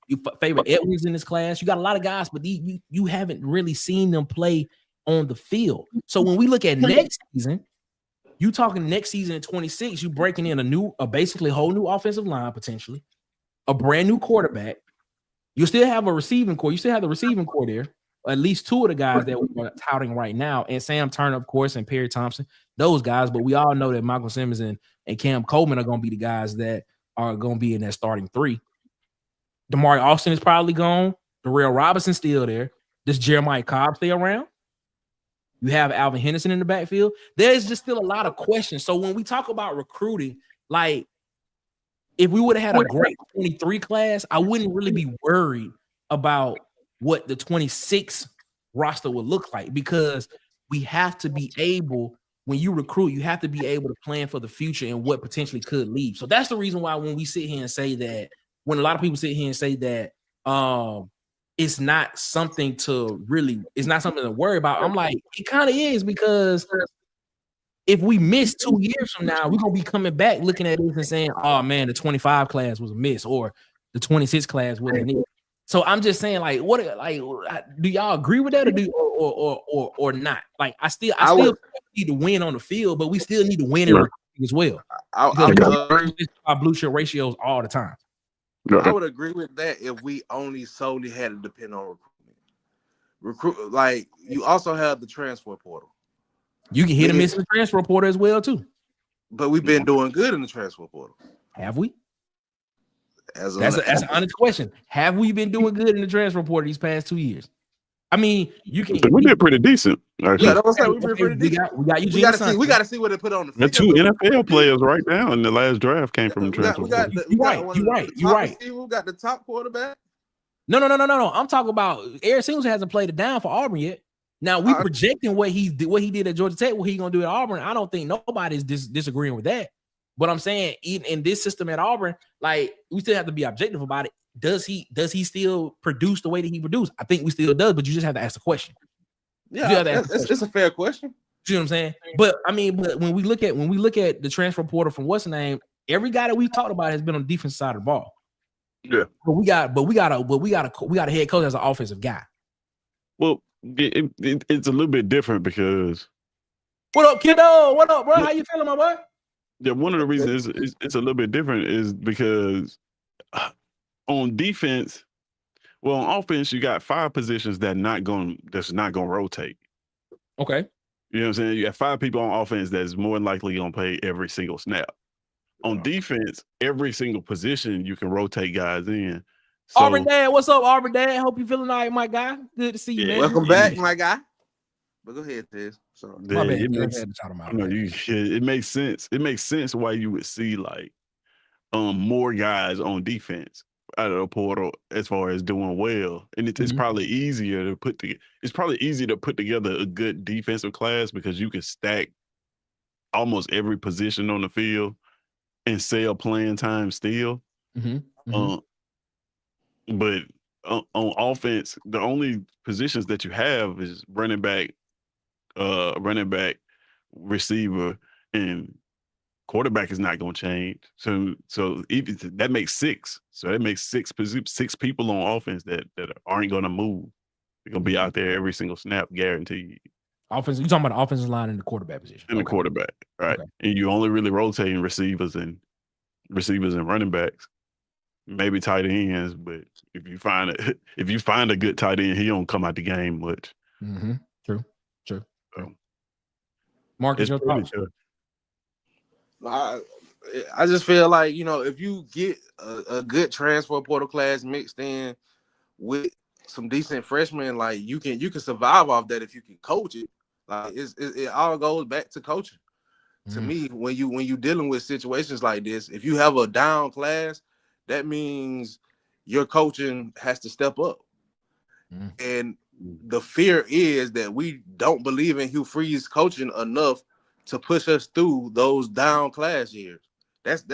you favor Edwards in this class. You got a lot of guys, but you haven't really seen them play on the field. So when we look at next season, you talking next season in 26, you breaking in a basically whole new offensive line potentially, a brand new quarterback. You still have a receiving core. You still have the receiving core there. At least two of the guys that we're touting right now, and Sam Turner, of course, and Perry Thompson, those guys. But we all know that Michael Simmons and Cam Coleman are going to be the guys that are going to be in that starting three. Damari Austin is probably gone. Darrell Robinson's still there. Does Jeremiah Cobb stay around? You have Alvin Henderson in the backfield. There's just still a lot of questions. So when we talk about recruiting, like if we would have had a great 23 class, I wouldn't really be worried about what the 26 roster would look like, because we have to be able, when you recruit, you have to be able to plan for the future and what potentially could leave. So that's the reason why when we sit here and say that, when a lot of people sit here and say that it's not something to worry about, I'm like, it kind of is, because if we miss 2 years from now, we're going to be coming back looking at this and saying, oh man, the 25 class was a miss, or the 26 class wasn't it. So I'm just saying, like, do y'all agree with that, or not? Like, I still need to win on the field, but we still need to win in recruiting as well. I would agree with our blue shirt ratios all the time. I would agree with that if we only solely had to depend on recruitment. Like, you also have the transfer portal. You can hit and miss in the transfer portal as well too. But we've been doing good in the transfer portal. Have we? That's an honest question. Have we been doing good in the transfer portal these past 2 years? I mean, we did pretty decent. Actually. Yeah, that's what we did pretty decent. We got to see what they put on the field. The two NFL players right now in the last draft came from the transfer portal. You're right. We got the top quarterback. No. I'm talking about Eric Singles hasn't played it down for Auburn yet. Now we projecting what he did at Georgia Tech, what he gonna do at Auburn. I don't think nobody's disagreeing with that. But I'm saying, even in this system at Auburn, like, we still have to be objective about it. Does he still produce the way that he produced? I think we still does, but you just have to ask the question. Yeah, it's a fair question. You know what I'm saying? But I mean, when we look at the transfer portal from what's the name, every guy that we talked about has been on the defensive side of the ball. Yeah, but we got a head coach as an offensive guy. Well, it's a little bit different because. What up, kiddo? What up, bro? How you feeling, my boy? Yeah, one of the reasons it's a little bit different is because on defense, well, on offense, you got 5 positions that's not going to rotate. Okay. You know what I'm saying? You have 5 people on offense that's more than likely going to play every single snap. On defense, every single position you can rotate guys in. So, Auburn Dad, what's up, Auburn Dad? Hope you feeling all right, my guy. Good to see you, man. Welcome back, my guy. But go ahead, Tiz. My bad. It makes sense. It makes sense why you would see like more guys on defense out of the portal as far as doing well, and it's probably easier to put together a good defensive class because you can stack almost every position on the field and sell playing time still. But on offense, the only positions that you have is running back, receiver, and quarterback is not going to change. So even that makes 6. So that makes 6 people on offense that aren't going to move. They're going to be out there every single snap, guaranteed. Offense, you're talking about the offensive line in the quarterback position. In the quarterback, right? Okay. And you only really rotating receivers and running backs. Maybe tight ends, but if you find a good tight end, he don't come out the game much. True. So, Marcus, your thoughts? I just feel like, if you get a good transfer portal class mixed in with some decent freshmen, like you can survive off that if you can coach it. Like it all goes back to coaching. to me, when you dealing with situations like this, if you have a down class, that means your coaching has to step up. And the fear is that we don't believe in Hugh Freeze coaching enough to push us through those down class years. That's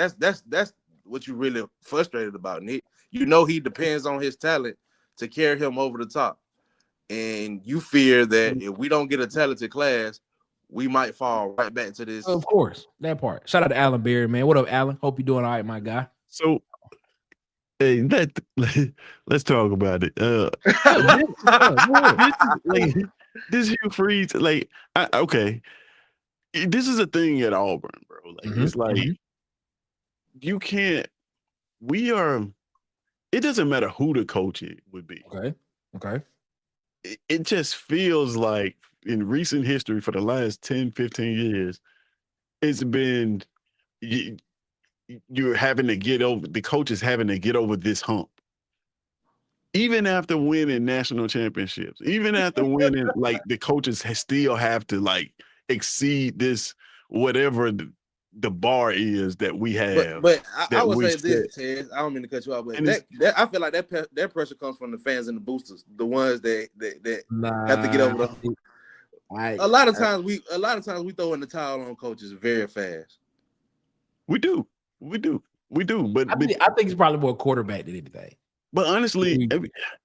what you're really frustrated about, Nick. You know he depends on his talent to carry him over the top. And you fear that if we don't get a talented class, we might fall right back to this. Of course, that part. Shout out to Alan Berry, man. What up, Alan? Hope you're doing all right, my guy. So, hey, let's talk about it. This Hugh Freeze, okay. This is a thing at Auburn, bro. Like it's like you can't. It doesn't matter who the coach would be. Okay. It just feels like in recent history for the last 10, 15 years, it's been you're having to get over, the coaches having to get over this hump. Even after winning national championships, even after winning, like the coaches still have to like exceed this, whatever the bar is that we have. But I would say this, Ted. I don't mean to cut you off, but that I feel like that pressure comes from the fans and the boosters, the ones that have to get over the. A lot of times we throw in the towel on coaches very fast. We do. But I think it's probably more quarterback than anything. But honestly,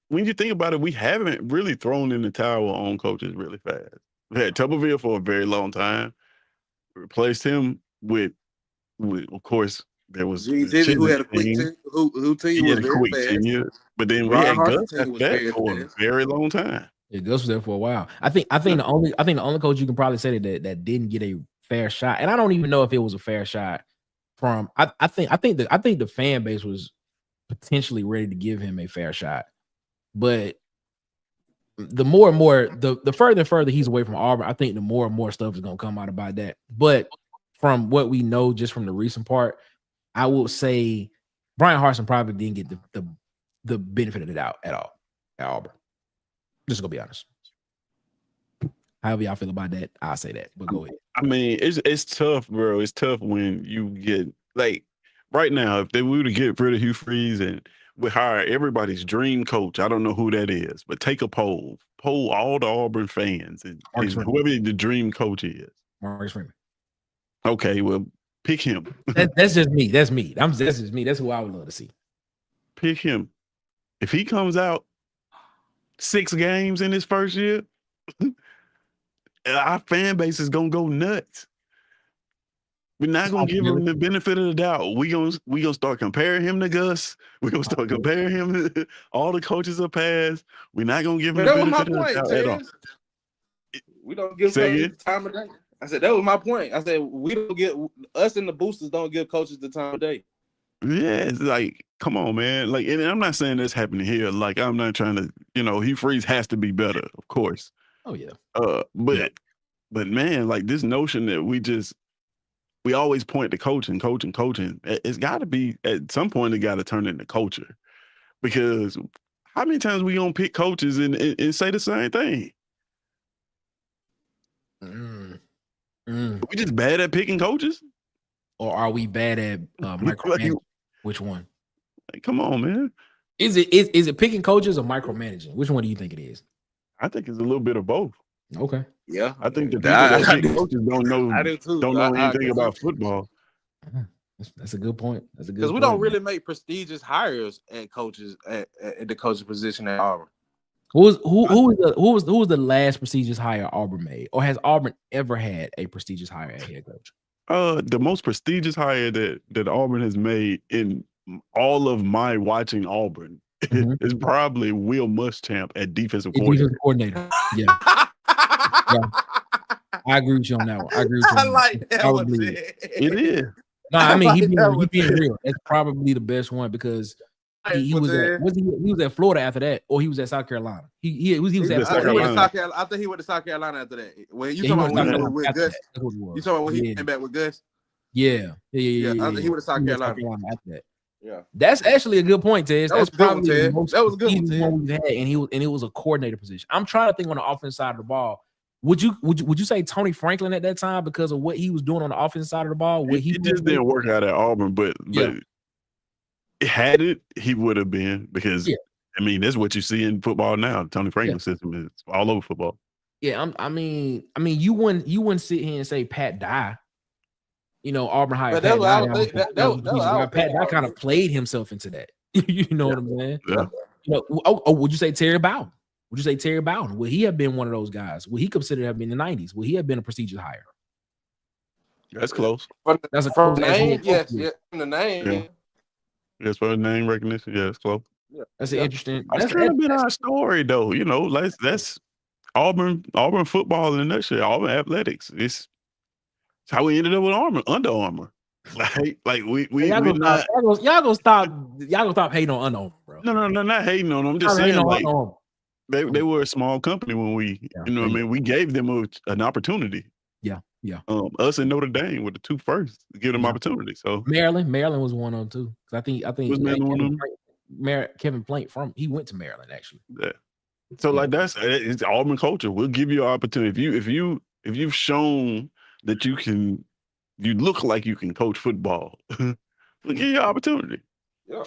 when you think about it, we haven't really thrown in the towel on coaches really fast. We had Tuberville for a very long time. We replaced him with of course, there was G. who had a quick tenure, who was very fast. Tenure, but then we had Gus for a very long time. Yeah, Gus was there for a while. I think the only coach you can probably say that didn't get a fair shot, and I don't even know if it was a fair shot from. I think the fan base was potentially ready to give him a fair shot, but the more and more the further and further he's away from Auburn, I think the more and more stuff is gonna come out about that. But from what we know, just from the recent part, I will say Brian Harsin probably didn't get the benefit of the doubt at all at Auburn. Just gonna be honest. However y'all feel about that, I'll say that. But go ahead. I mean, it's tough, bro. It's tough when you get like right now. If they were to get rid of Hugh Freeze and we hire everybody's dream coach, I don't know who that is, but take a poll all the Auburn fans and whoever the dream coach is. Marcus Freeman. Okay, well, pick him. That's just me. That's me. That's just me. That's who I would love to see. Pick him. If he comes out 6 games in his first year, our fan base is gonna go nuts. We're not gonna give him the benefit of the doubt. We gonna start comparing him to Gus. We're gonna start comparing him to all the coaches are past. We're not gonna give him the benefit of the doubt at all. We don't give coaches the time of day. I said that was my point. I said we don't get us and the boosters don't give coaches the time of day. Yeah, it's like, come on, man. Like, and I'm not saying this happening here. Like, I'm not trying to, Hugh Freeze has to be better, of course. Oh yeah. But man, like this notion that we always point to coaching. It's got to be at some point. It got to turn into culture, because how many times we gonna pick coaches and say the same thing? We just bad at picking coaches, or are we bad at micromanaging? Which one? Like, come on, man. Is it picking coaches or micromanaging? Which one do you think it is? I think it's a little bit of both. Okay. Yeah, I think the people that pick coaches don't know anything about football. That's a good point. That's a good, because we don't really make prestigious hires at coaches at the coaching position at Auburn. Who was the last prestigious hire Auburn made, or has Auburn ever had a prestigious hire at head coach? The most prestigious hire that Auburn has made in all of my watching Auburn is probably Will Muschamp at defensive coordinator. Yeah. I agree with you on that one. I like that one. It is. No, I mean he being real. That's probably the best one, because he was at Florida after that, or he was at South Carolina. He was at South Carolina. I think he went to South Carolina after that. When you talking about with Gus? You talking about when he came back with Gus? Yeah. I think he went to South Carolina after that. Yeah, that's actually a good point, Tez. That's probably the most that was a good one, we've had, and it was a coordinator position. I'm trying to think on the offense side of the ball Would you say Tony Franklin at that time because of what he was doing on the offensive side of the ball? It just didn't work out at Auburn, but had it, he would have been because I mean that's what you see in football now. Tony Franklin's system is all over football. Yeah, I mean, you wouldn't sit here and say Pat Dye. You know, Auburn hired Pat Dye. Pat Dye kind of played himself into that. You know what I'm saying? Yeah. You know, would you say Terry Bowden? Would you say Terry Bowden? Would he have been one of those guys? Would he consider to have been in the 90s? Would he have been a prestigious hire? That's close. That's a close name. Yes, from the name. Yeah. Yes, for name recognition. Yeah, it's close. That's an interesting. That's kind of been our story, though. You know, like that's Auburn football in a nutshell. Auburn athletics. It's how we ended up with Under Armour. Like we y'all gonna stop hating on Under Armour, bro. No, not hating on them. I'm just saying like they were a small company when we, you know what I mean? We gave them an opportunity. Yeah. Us and Notre Dame were the two first to give them opportunity. So Maryland was one of them too. I think was one of them? Kevin Plank he went to Maryland actually. Yeah. So like it's Auburn culture. We'll give you an opportunity. If you've shown that you look like you can coach football, we'll give you an opportunity. Yeah.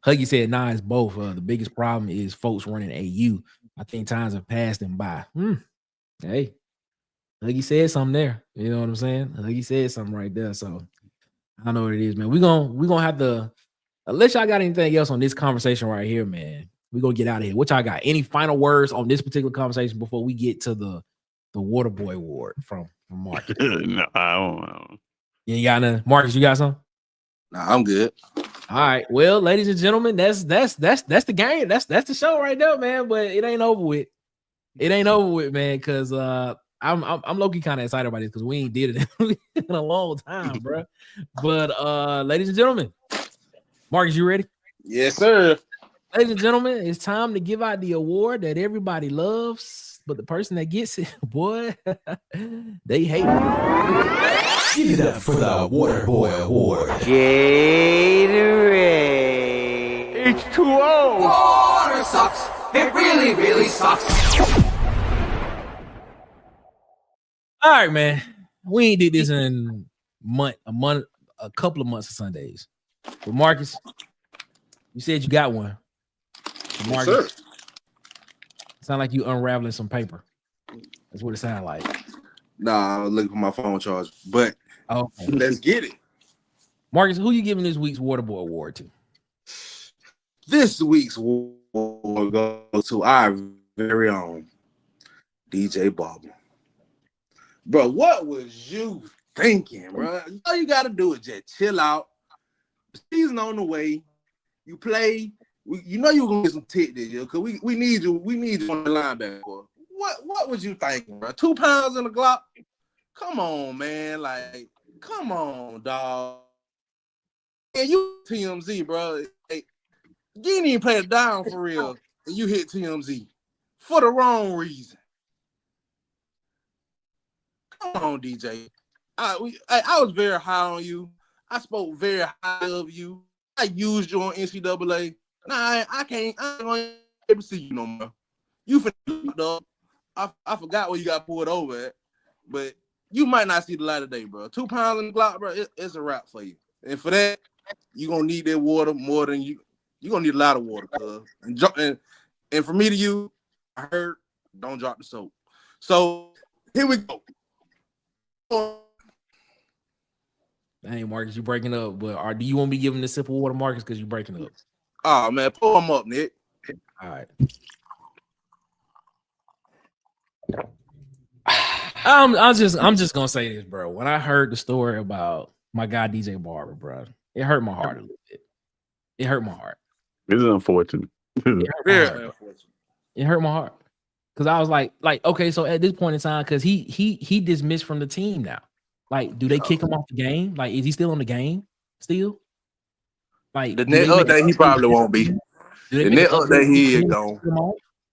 Huggy said, "Nah, it's both. The biggest problem is folks running AU. I think times have passed them by." Hey, Huggy said something there. You know what I'm saying? Huggy said something right there. So I know what it is, man. We're gonna have to, unless y'all got anything else on this conversation right here, man. We're gonna get out of here. What y'all got? Any final words on this particular conversation before we get to the Water Boy Award from Marcus? No, I don't. You ain't got nothing? Marcus, you got something? Nah, I'm good. All right. Well, ladies and gentlemen, that's the game. That's the show right there, man. But it ain't over with. It ain't over with, man, because I'm low-key kind of excited about this because we ain't did it in a long time, bro. But ladies and gentlemen, Marcus, you ready? Yes, sir. Ladies and gentlemen, it's time to give out the award that everybody loves, but the person that gets it, boy, they hate it. Give it up for the Water Boy Award. Gatorade. H2O. Water sucks. It really, really sucks. All right, man. We ain't did this in a couple of months of Sundays. But Marcus, you said you got one. So Marcus, Yes, sound like you unraveling some paper. That's what it sounded like. Nah, I was looking for my phone charger. But Okay. let's get it. Marcus, who you giving this week's Water Boy Award to? This week's award will go to our very own DJ Barber. Bro, what was you thinking, bro? All you gotta do is just chill out. The season on the way. You play. You know you're gonna get some tick this year because we need you. We need you on the linebacker. What was you thinking, bro? 2 pounds in the Glock? Come on, man. Like, come on, dog. And you TMZ, bro. Hey, you didn't even play it down for real. And you hit TMZ for the wrong reason. Come on, DJ. I was very high on you. I spoke very high of you. I used you on NCAA. Nah, I ain't gonna be able to see you no more. You finna up. I forgot where you got pulled over at, but you might not see the light of day, bro. 2 pounds in the Glock, bro, it's a wrap for you. And for that, you're gonna need that water more than you're gonna need a lot of water, cuz. And for me to you, I heard don't drop the soap. So here we go. Dang, Marcus, you breaking up. But do you want me giving the sip of water, Marcus, because you breaking up? Oh man, pull them up, Nick. All right. I'm just gonna say this, bro. When I heard the story about my guy DJ Barber, bro, it hurt my heart a little bit. It hurt my heart. This is unfortunate. It hurt my heart because I was like, okay, so at this point in time, because he dismissed from the team now. Like, do they kick him off the game? Like, is he still on the game? Still? Like the net update, he probably won't be. The net update, he is gone.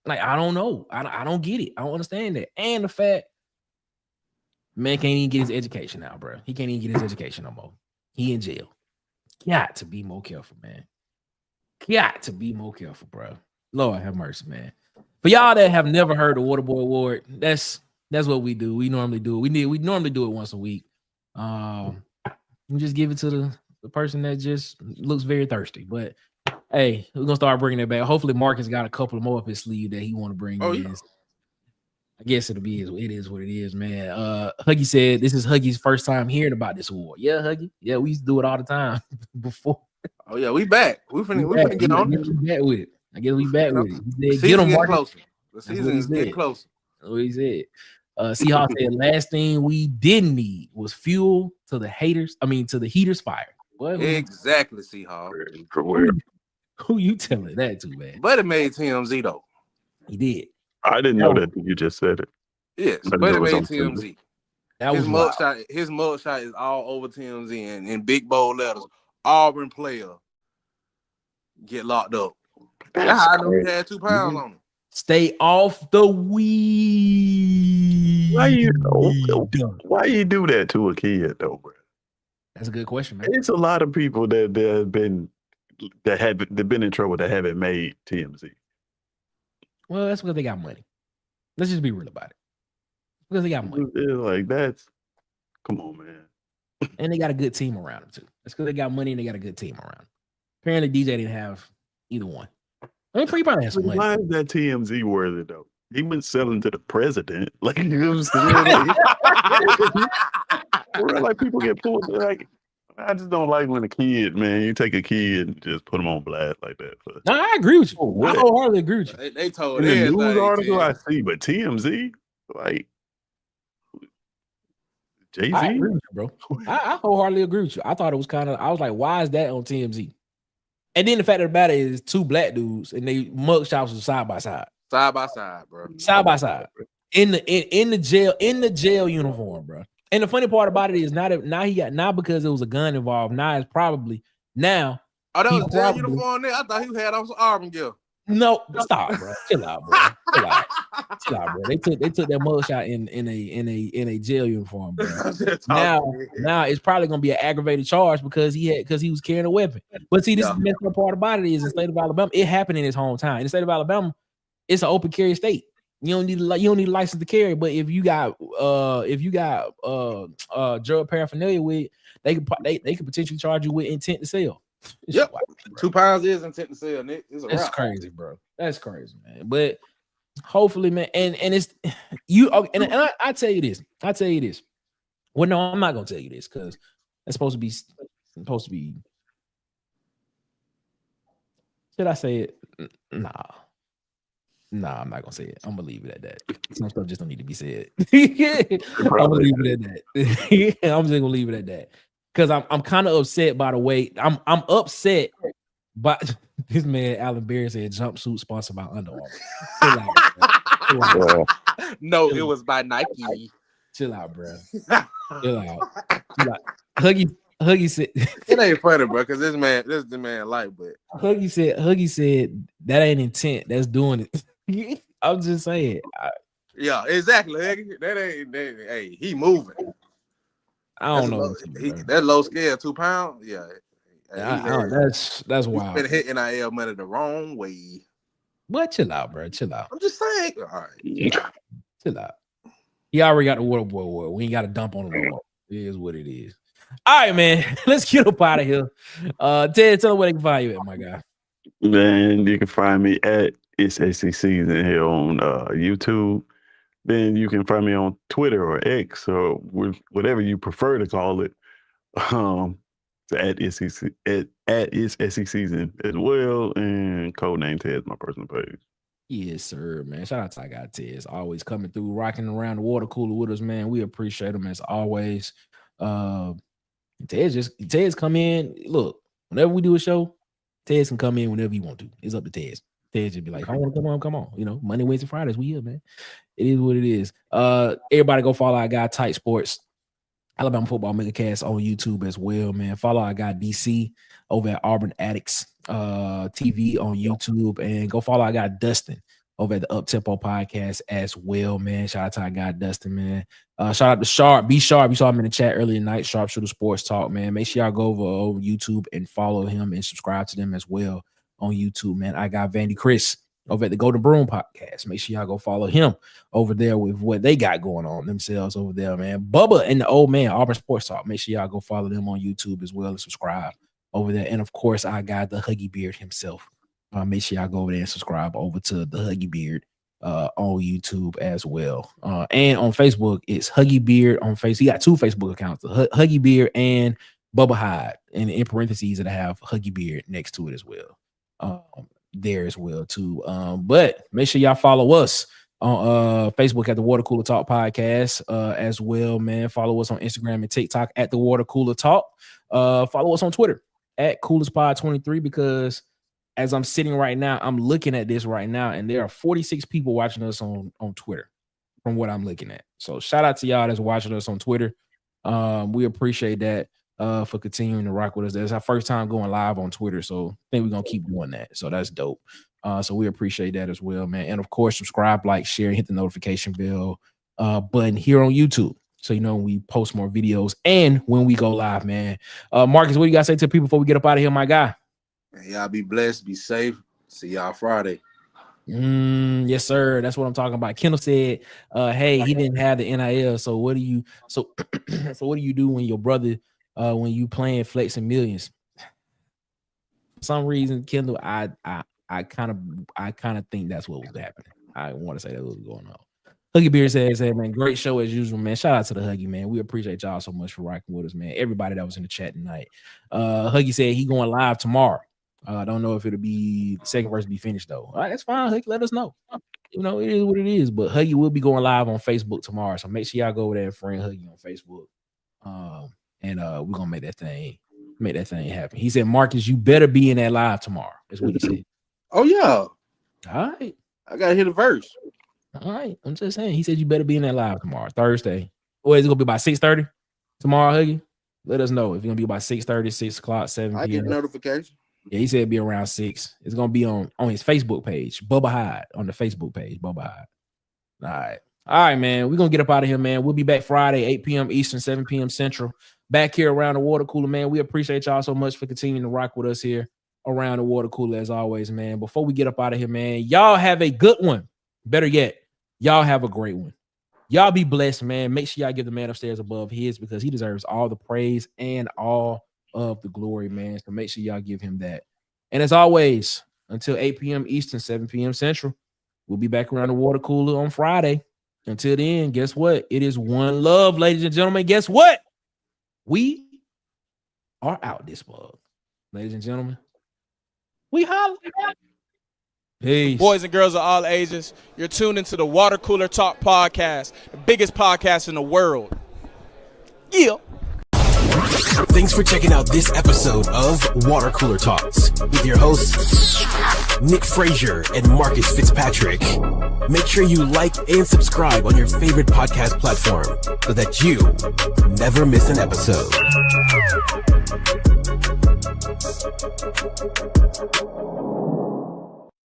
Like, I don't know. I don't get it. I don't understand that. And the fact, man can't even get his education now, bro. He can't even get his education no more. He in jail. Got to be more careful, man. Got to be more careful, bro. Lord have mercy, man. For y'all that have never heard the Waterboy Award, that's That's what we do. We normally do it. We normally do it once a week. We just give it to the person that just looks very thirsty. But hey, we're gonna start bringing it back. Hopefully, Marcus got a couple more up his sleeve that he want to bring in. Yeah. I guess it is what it is, man. Huggy said this is Huggy's first time hearing about this award. Yeah, Huggy. Yeah, we used to do it all the time before. Oh yeah, we back. We finna get on it. We back with it. I guess we back with it. He said, get them closer. The season is getting closer. That's what he said. Seahawks said last thing we didn't need was fuel to the heaters fire. What? Exactly, Seahawks. Who you telling that to, man? But it made TMZ though. He did. I didn't know that you just said it. Yes, but it made TMZ. His mugshot is all over TMZ and in big bold letters. Auburn player get locked up. That's how I knew he had 2 pounds on him. Stay off the weed. Why you do that to a kid though, bro? That's a good question, man. It's a lot of people that have been in trouble that haven't made TMZ. Well, that's because they got money. Let's just be real about it. Because they got money. It's like come on, man. And they got a good team around them too. That's because they got money and they got a good team around them. Apparently, DJ didn't have either one. I mean, he probably has some money. Why is that TMZ worthy though? He been selling to the president. Like, you know what I'm saying? Like people get pulled. Like, I just don't like when a kid, man, you take a kid and just put them on blast like that. No, I agree with you. I wholeheartedly agree with you. They told in the news article I see, but TMZ, like Jay-Z. I agree with you, bro. I wholeheartedly agree with you. I thought it was I was like, why is that on TMZ? And then the fact of the matter is 2 black dudes and they mugshots was side by side. Side by side, bro. Side by side. In the jail uniform, bro. And the funny part about it is not because it was a gun involved. Now it's probably now. Oh, that was jail uniform there. I thought he had on some Auburn gear. No, stop, bro. Chill out, bro. Chill out, bro. They took that mugshot in a jail uniform, bro. Now it's probably gonna be an aggravated charge because he was carrying a weapon. But see, this is the messed up part about it is in the state of Alabama, it happened in his hometown. In the state of Alabama, it's an open carry state. You don't need a license to carry, but if you got drug paraphernalia with, they could potentially charge you with intent to sell. Yep, wild, 2 pounds is intent to sell, Nick. That's crazy, bro. That's crazy, man. But hopefully, man, and it's you. And I tell you this. Well, no, I'm not gonna tell you this because that's supposed to be. Should I say it? Nah, I'm not gonna say it. I'm gonna leave it at that. Some stuff just don't need to be said. I'm gonna leave it at that. I'm just gonna leave it at that. Because I'm kind of upset by the way I'm upset by this man. Alan Bear said jumpsuit sponsored by Under Armour. No, it was by Nike. Chill out, bro. Chill out. Huggy said it ain't funny, bro. Because this is the man life. But Huggy said that ain't intent. That's doing it. I'm just saying. Yeah, exactly. That ain't. Hey, he moving. I don't know. That low scale 2 pounds. Yeah. That's wild. He's been hitting NIL money the wrong way. But chill out, bro. Chill out. I'm just saying. All right. Chill out. He already got the water boy award. We ain't got to dump on him no more. It is what it is. All right, man. Let's get up out of here. Ted, tell them where they can find you at, my guy. Man, you can find me at It's SEC Season here on YouTube. Then you can find me on Twitter or X or whatever you prefer to call it. At It's SEC Season as well, and codename Ted's my personal page. Yes, sir, man. Shout out to our guy Ted's always coming through, rocking around the water cooler with us, man. We appreciate him as always. Ted's come in. Look, whenever we do a show, Ted's can come in whenever you want to. It's up to Ted's. Ted just be like, if I want to come on. You know, Monday, Wednesday, Fridays, we here, man. It is what it is. Everybody go follow our guy Tight Sports, Alabama Football Megacast on YouTube as well, man. Follow our guy DC over at Auburn Addicts TV on YouTube, and go follow our guy Dustin over at the Up Tempo Podcast as well, man. Shout out to our guy Dustin, man. Shout out to Sharp. Be Sharp. You saw him in the chat earlier tonight. Sharpshooter Sports Talk, man. Make sure y'all go over YouTube and follow him and subscribe to them as well on YouTube, man. I got Vandy Chris over at the Golden Broom podcast. Make sure y'all go follow him over there with what they got going on themselves over there, man. Bubba and the old man, Auburn Sports Talk. Make sure y'all go follow them on YouTube as well and subscribe over there. And of course, I got the Huggy Beard himself. Make sure y'all go over there and subscribe over to the Huggy Beard on YouTube as well. And on Facebook, it's Huggy Beard on Facebook. He got 2 Facebook accounts, the Huggy Beard and Bubba Hyde. And in parentheses, it have Huggy Beard next to it as well. There as well too. But make sure y'all follow us on Facebook at the Water Cooler Talk Podcast as well, man. Follow us on Instagram and TikTok at the Water Cooler Talk. Follow us on Twitter at CoolerSpot23, because as I'm sitting right now, I'm looking at this right now, and there are 46 people watching us on Twitter from what I'm looking at. So shout out to y'all that's watching us on Twitter. We appreciate that. For continuing to rock with us. That's our first time going live on Twitter, so I think we're gonna keep doing that. So that's dope. So we appreciate that as well, man. And of course, subscribe, like, share, and hit the notification bell button here on YouTube, so you know when we post more videos and when we go live, man. Marcus, what do you gotta say to people before we get up out of here, my guy? Y'all be blessed, be safe. See y'all Friday. Yes, sir. That's what I'm talking about. Kendall said, hey, he didn't have the NIL. So what do you so what do you do when your brother when you playing flexing millions? For some reason, Kendall, I kind of think that's what was happening. I want to say that was going on. Huggy Beard says, hey, man, great show as usual, man. Shout out to the Huggy, man. We appreciate y'all so much for rocking with us, man. Everybody that was in the chat tonight. Huggy said he going live tomorrow. I don't know if it'll be the second verse be finished though. All right, that's fine. Huggy, let us know. You know, it is what it is. But Huggy will be going live on Facebook tomorrow, so make sure y'all go over there and friend Huggy on Facebook. And we're gonna make that thing happen. He said, Marcus, you better be in that live tomorrow. That's what he said. Oh yeah. All right. I gotta hear the verse. All right. I'm just saying. He said you better be in that live tomorrow, Thursday. Or is it gonna be about 6:30 tomorrow, Huggy? Let us know if you're gonna be about 6:30, 6 o'clock, 7 p.m. I get notification. Yeah, he said it'd be around 6. It's gonna be on his Facebook page, Bubba Hyde, on the Facebook page, Bubba Hyde. All right, man. We're gonna get up out of here, man. We'll be back Friday, 8 p.m. Eastern, 7 p.m. Central. Back here around the water cooler, man. We appreciate y'all so much for continuing to rock with us here around the water cooler as always, man. Before we get up out of here, man, y'all have a good one. Better yet, y'all have a great one. Y'all be blessed, man. Make sure y'all give the man upstairs above his, because he deserves all the praise and all of the glory, man. So make sure y'all give him that. And as always, until 8 p.m. Eastern, 7 p.m. Central, we'll be back around the water cooler on Friday. Until then, guess what? It is one love, ladies and gentlemen. Guess what? We are out this mug. Ladies and gentlemen, we holla. Peace. Boys and girls of all ages, you're tuned into the Water Cooler Talk Podcast, the biggest podcast in the world. Yeah. Thanks for checking out this episode of Water Cooler Talks with your hosts, Nick Frazier and Marcus Fitzpatrick. Make sure you like and subscribe on your favorite podcast platform so that you never miss an episode.